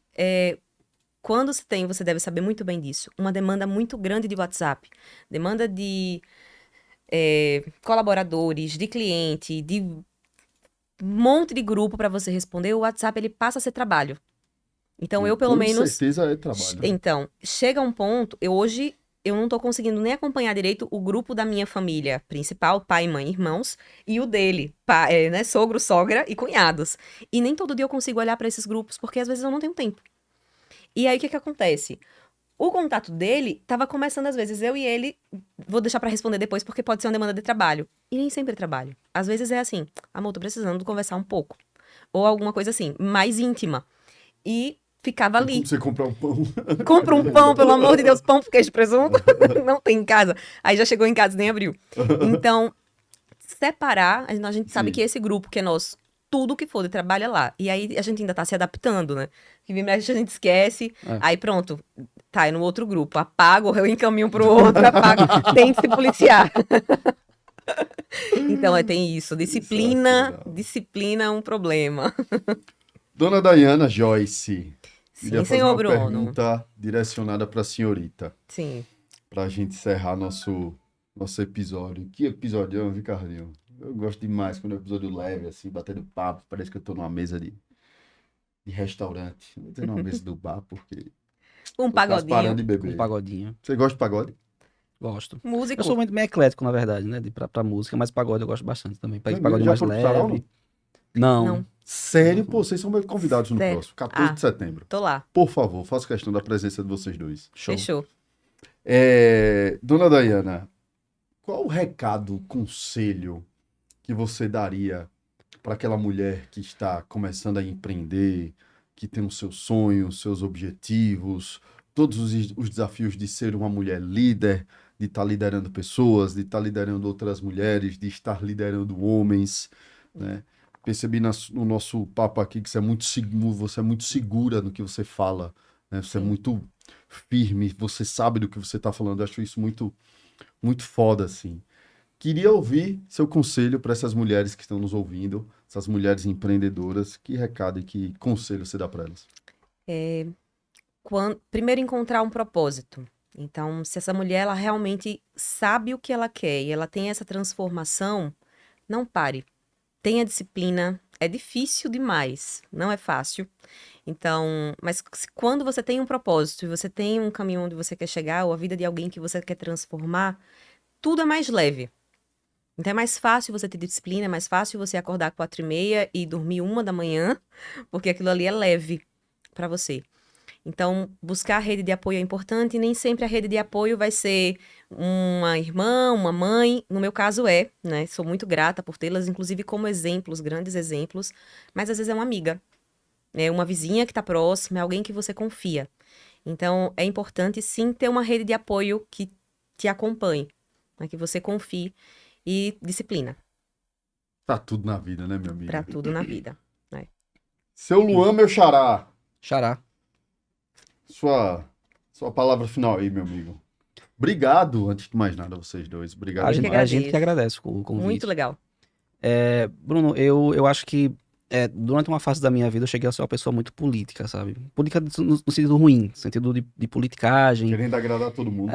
quando se tem, você deve saber muito bem disso, uma demanda muito grande de WhatsApp. Demanda de colaboradores, de cliente, de um monte de grupo para você responder. O WhatsApp, ele passa a ser trabalho. Então, eu pelo Com menos... certeza é trabalho. Então, chega um ponto, hoje eu não tô conseguindo nem acompanhar direito o grupo da minha família principal, pai, mãe, irmãos, e o dele, né, sogro, sogra e cunhados. E nem todo dia eu consigo olhar para esses grupos, porque às vezes eu não tenho tempo. E aí, o que acontece? O contato dele tava começando, às vezes, eu e ele, vou deixar pra responder depois, porque pode ser uma demanda de trabalho. E nem sempre é trabalho. Às vezes é assim, amor, tô precisando conversar um pouco. Ou alguma coisa assim, mais íntima. E ficava É ali. como você comprar um pão. Compra um pão, pelo amor de Deus, pão, queijo, presunto. Não tem em casa. Aí já chegou em casa, nem abriu. Então, separar, a gente sabe Sim. que esse grupo que é nosso, tudo que for de trabalho é lá. E aí a gente ainda tá se adaptando, né? Que vem a gente esquece, aí pronto, tá, é no outro grupo. Apago, eu encaminho pro outro, apago. Tem que se policiar. Então, tem isso. Disciplina é um problema. Dona Dayana Joyce. Queria Sim, fazer senhor uma Bruno. pergunta direcionada para a senhorita, Sim. para a gente encerrar nosso episódio. Que episódio, Ricardinho? Eu gosto demais quando é um episódio leve, assim, batendo papo. Parece que eu tô numa mesa de restaurante. Não vou dizer numa mesa do bar, porque Um tô quase parando pagodinho. de beber. Um pagodinho. Você gosta de pagode? Gosto. Músico. Eu sou muito meio eclético, na verdade, né? Pra música, mas pagode eu gosto bastante também. É Pagode mesmo? Já mais foram pro sarau, leve. Não. Não. Sério, pô, vocês são meus convidados no Sério? próximo, 14 de setembro. Tô lá. Por favor, faço questão da presença de vocês dois. Show. Fechou. Dona Dayana, qual o recado, conselho que você daria para aquela mulher que está começando a empreender, que tem os seus sonhos, seus objetivos, todos os desafios de ser uma mulher líder, de estar liderando pessoas, de estar liderando outras mulheres, de estar liderando homens, né? Percebi no nosso papo aqui que você é muito segura no que você fala, né? Você é muito firme, você sabe do que você está falando. Eu acho isso muito, muito foda, assim. Queria ouvir seu conselho para essas mulheres que estão nos ouvindo, essas mulheres empreendedoras. Que recado e que conselho você dá para elas? Primeiro, encontrar um propósito. Então, se essa mulher ela realmente sabe o que ela quer e ela tem essa transformação, não pare. Tenha disciplina. É difícil demais, não é fácil. Então, mas quando você tem um propósito e você tem um caminho onde você quer chegar, ou a vida de alguém que você quer transformar, tudo é mais leve. Então é mais fácil você ter disciplina, é mais fácil você acordar 4h30 e dormir 1h, porque aquilo ali é leve para você. Então, buscar a rede de apoio é importante e nem sempre a rede de apoio vai ser uma irmã, uma mãe. No meu caso né? Sou muito grata por tê-las, inclusive como exemplos, grandes exemplos. Mas às vezes é uma amiga, é uma vizinha que está próxima, é alguém que você confia. Então, é importante sim ter uma rede de apoio que te acompanhe, né? Que você confie e disciplina. Tá tudo na vida, né, meu amigo? Para tudo na vida. Seu Luan, meu xará. Xará. Sua palavra final aí, meu amigo. Obrigado, antes de mais nada, vocês dois. Obrigado. A que gente, agradeço. a gente que agradece o convite. Muito legal. Bruno, eu acho que durante uma fase da minha vida eu cheguei a ser uma pessoa muito política, sabe? Política no sentido ruim, no sentido de politicagem. Querendo agradar todo mundo.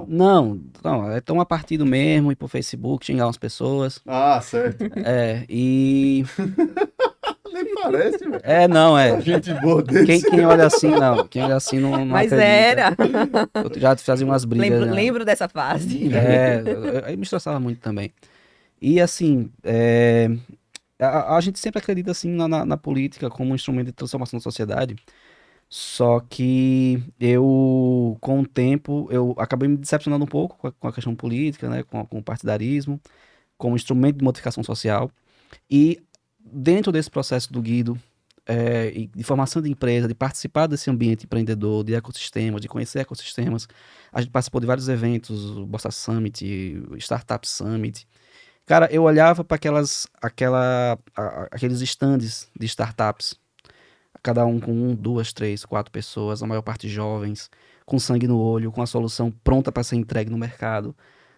Não, é tomar partido mesmo, ir pro Facebook, xingar umas pessoas. Ah, certo. E... Nem parece, velho. Gente boa desse. Quem olha assim, não. Quem olha assim não Mas acredita. era. Eu já fazia umas brigas. né? Lembro dessa fase. Eu me estressava muito também. E assim, a gente sempre acredita assim na política como um instrumento de transformação da sociedade. Só que com o tempo, eu acabei me decepcionando um pouco com a questão política, né, com o partidarismo, como instrumento de modificação social. E dentro desse processo do Guido, de formação de empresa, de participar desse ambiente empreendedor, de ecossistemas, de conhecer ecossistemas, a gente participou de vários eventos, o Bossa Summit, o Startup Summit. Cara, eu olhava para aqueles stands de startups, cada um com 1, 2, 3, 4 pessoas, a maior parte jovens, com sangue no olho, com a solução pronta para ser entregue no mercado,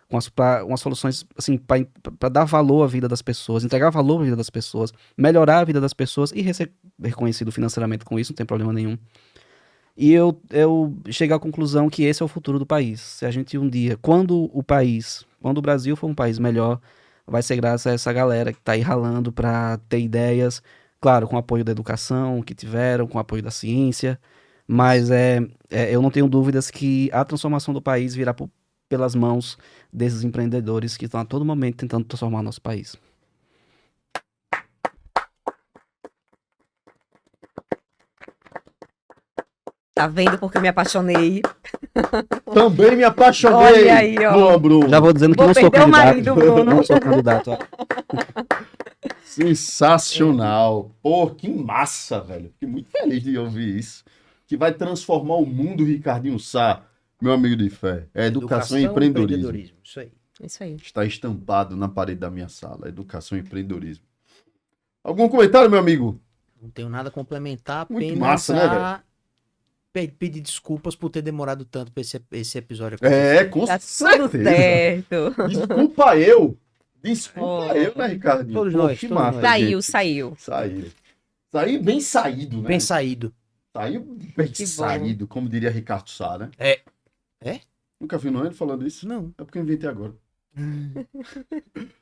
com umas soluções assim, para dar valor à vida das pessoas, entregar valor à vida das pessoas, melhorar a vida das pessoas e ser reconhecido financeiramente com isso, não tem problema nenhum. E eu cheguei à conclusão que esse é o futuro do país. Se a gente um dia, quando o Brasil for um país melhor, vai ser graças a essa galera que está aí ralando para ter ideias, claro, com o apoio da educação que tiveram, com o apoio da ciência, mas eu não tenho dúvidas que a transformação do país virá pelas mãos desses empreendedores que estão a todo momento tentando transformar nosso país. Tá vendo porque eu me apaixonei? Também me apaixonei. Olha aí, ó. Boa, Bruno. Já vou dizendo que Vou não sou perder o candidato. marido, Bruno. Não sou candidato. Ó. Sensacional. Pô, que massa, velho. Fiquei muito feliz de ouvir isso. Que vai transformar o mundo, Ricardinho Sá, meu amigo de fé. É educação e empreendedorismo. Isso aí. Isso aí. Está estampado na parede da minha sala. Educação e empreendedorismo. Algum comentário, meu amigo? Não tenho nada a complementar, Muito apenas massa, né, pedir desculpas por ter demorado tanto pra esse episódio. Com Tá certeza. tudo certo. Desculpa eu, né, Ricardinho? Todos Pô, nós, que todos massa, nós. Saiu. gente. Saiu bem saído, né? Bem saído. Saiu bem Que bom. saído, como diria Ricardo Sá, né? É? Nunca viu não ele falando isso? Não. É porque eu inventei agora.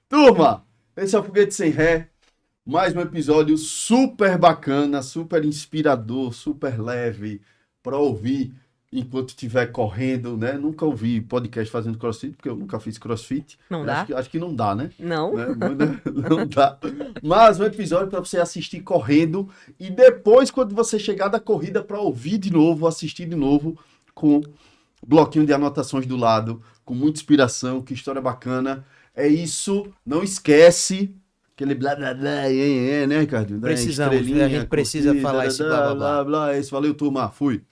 Turma, esse é o Foguete Sem Ré. Mais um episódio super bacana, super inspirador, super leve para ouvir enquanto estiver correndo, né? Nunca ouvi podcast fazendo crossfit, porque eu nunca fiz crossfit. Não dá? Acho que não dá, né? Não? Não dá. Mas um episódio para você assistir correndo e depois, quando você chegar da corrida, para ouvir de novo, assistir de novo com bloquinho de anotações do lado, com muita inspiração, que história bacana. É isso, não esquece aquele blá blá blá, né, Ricardo? Precisamos, a gente precisa falar esse blá blá blá. É isso, valeu, turma, fui.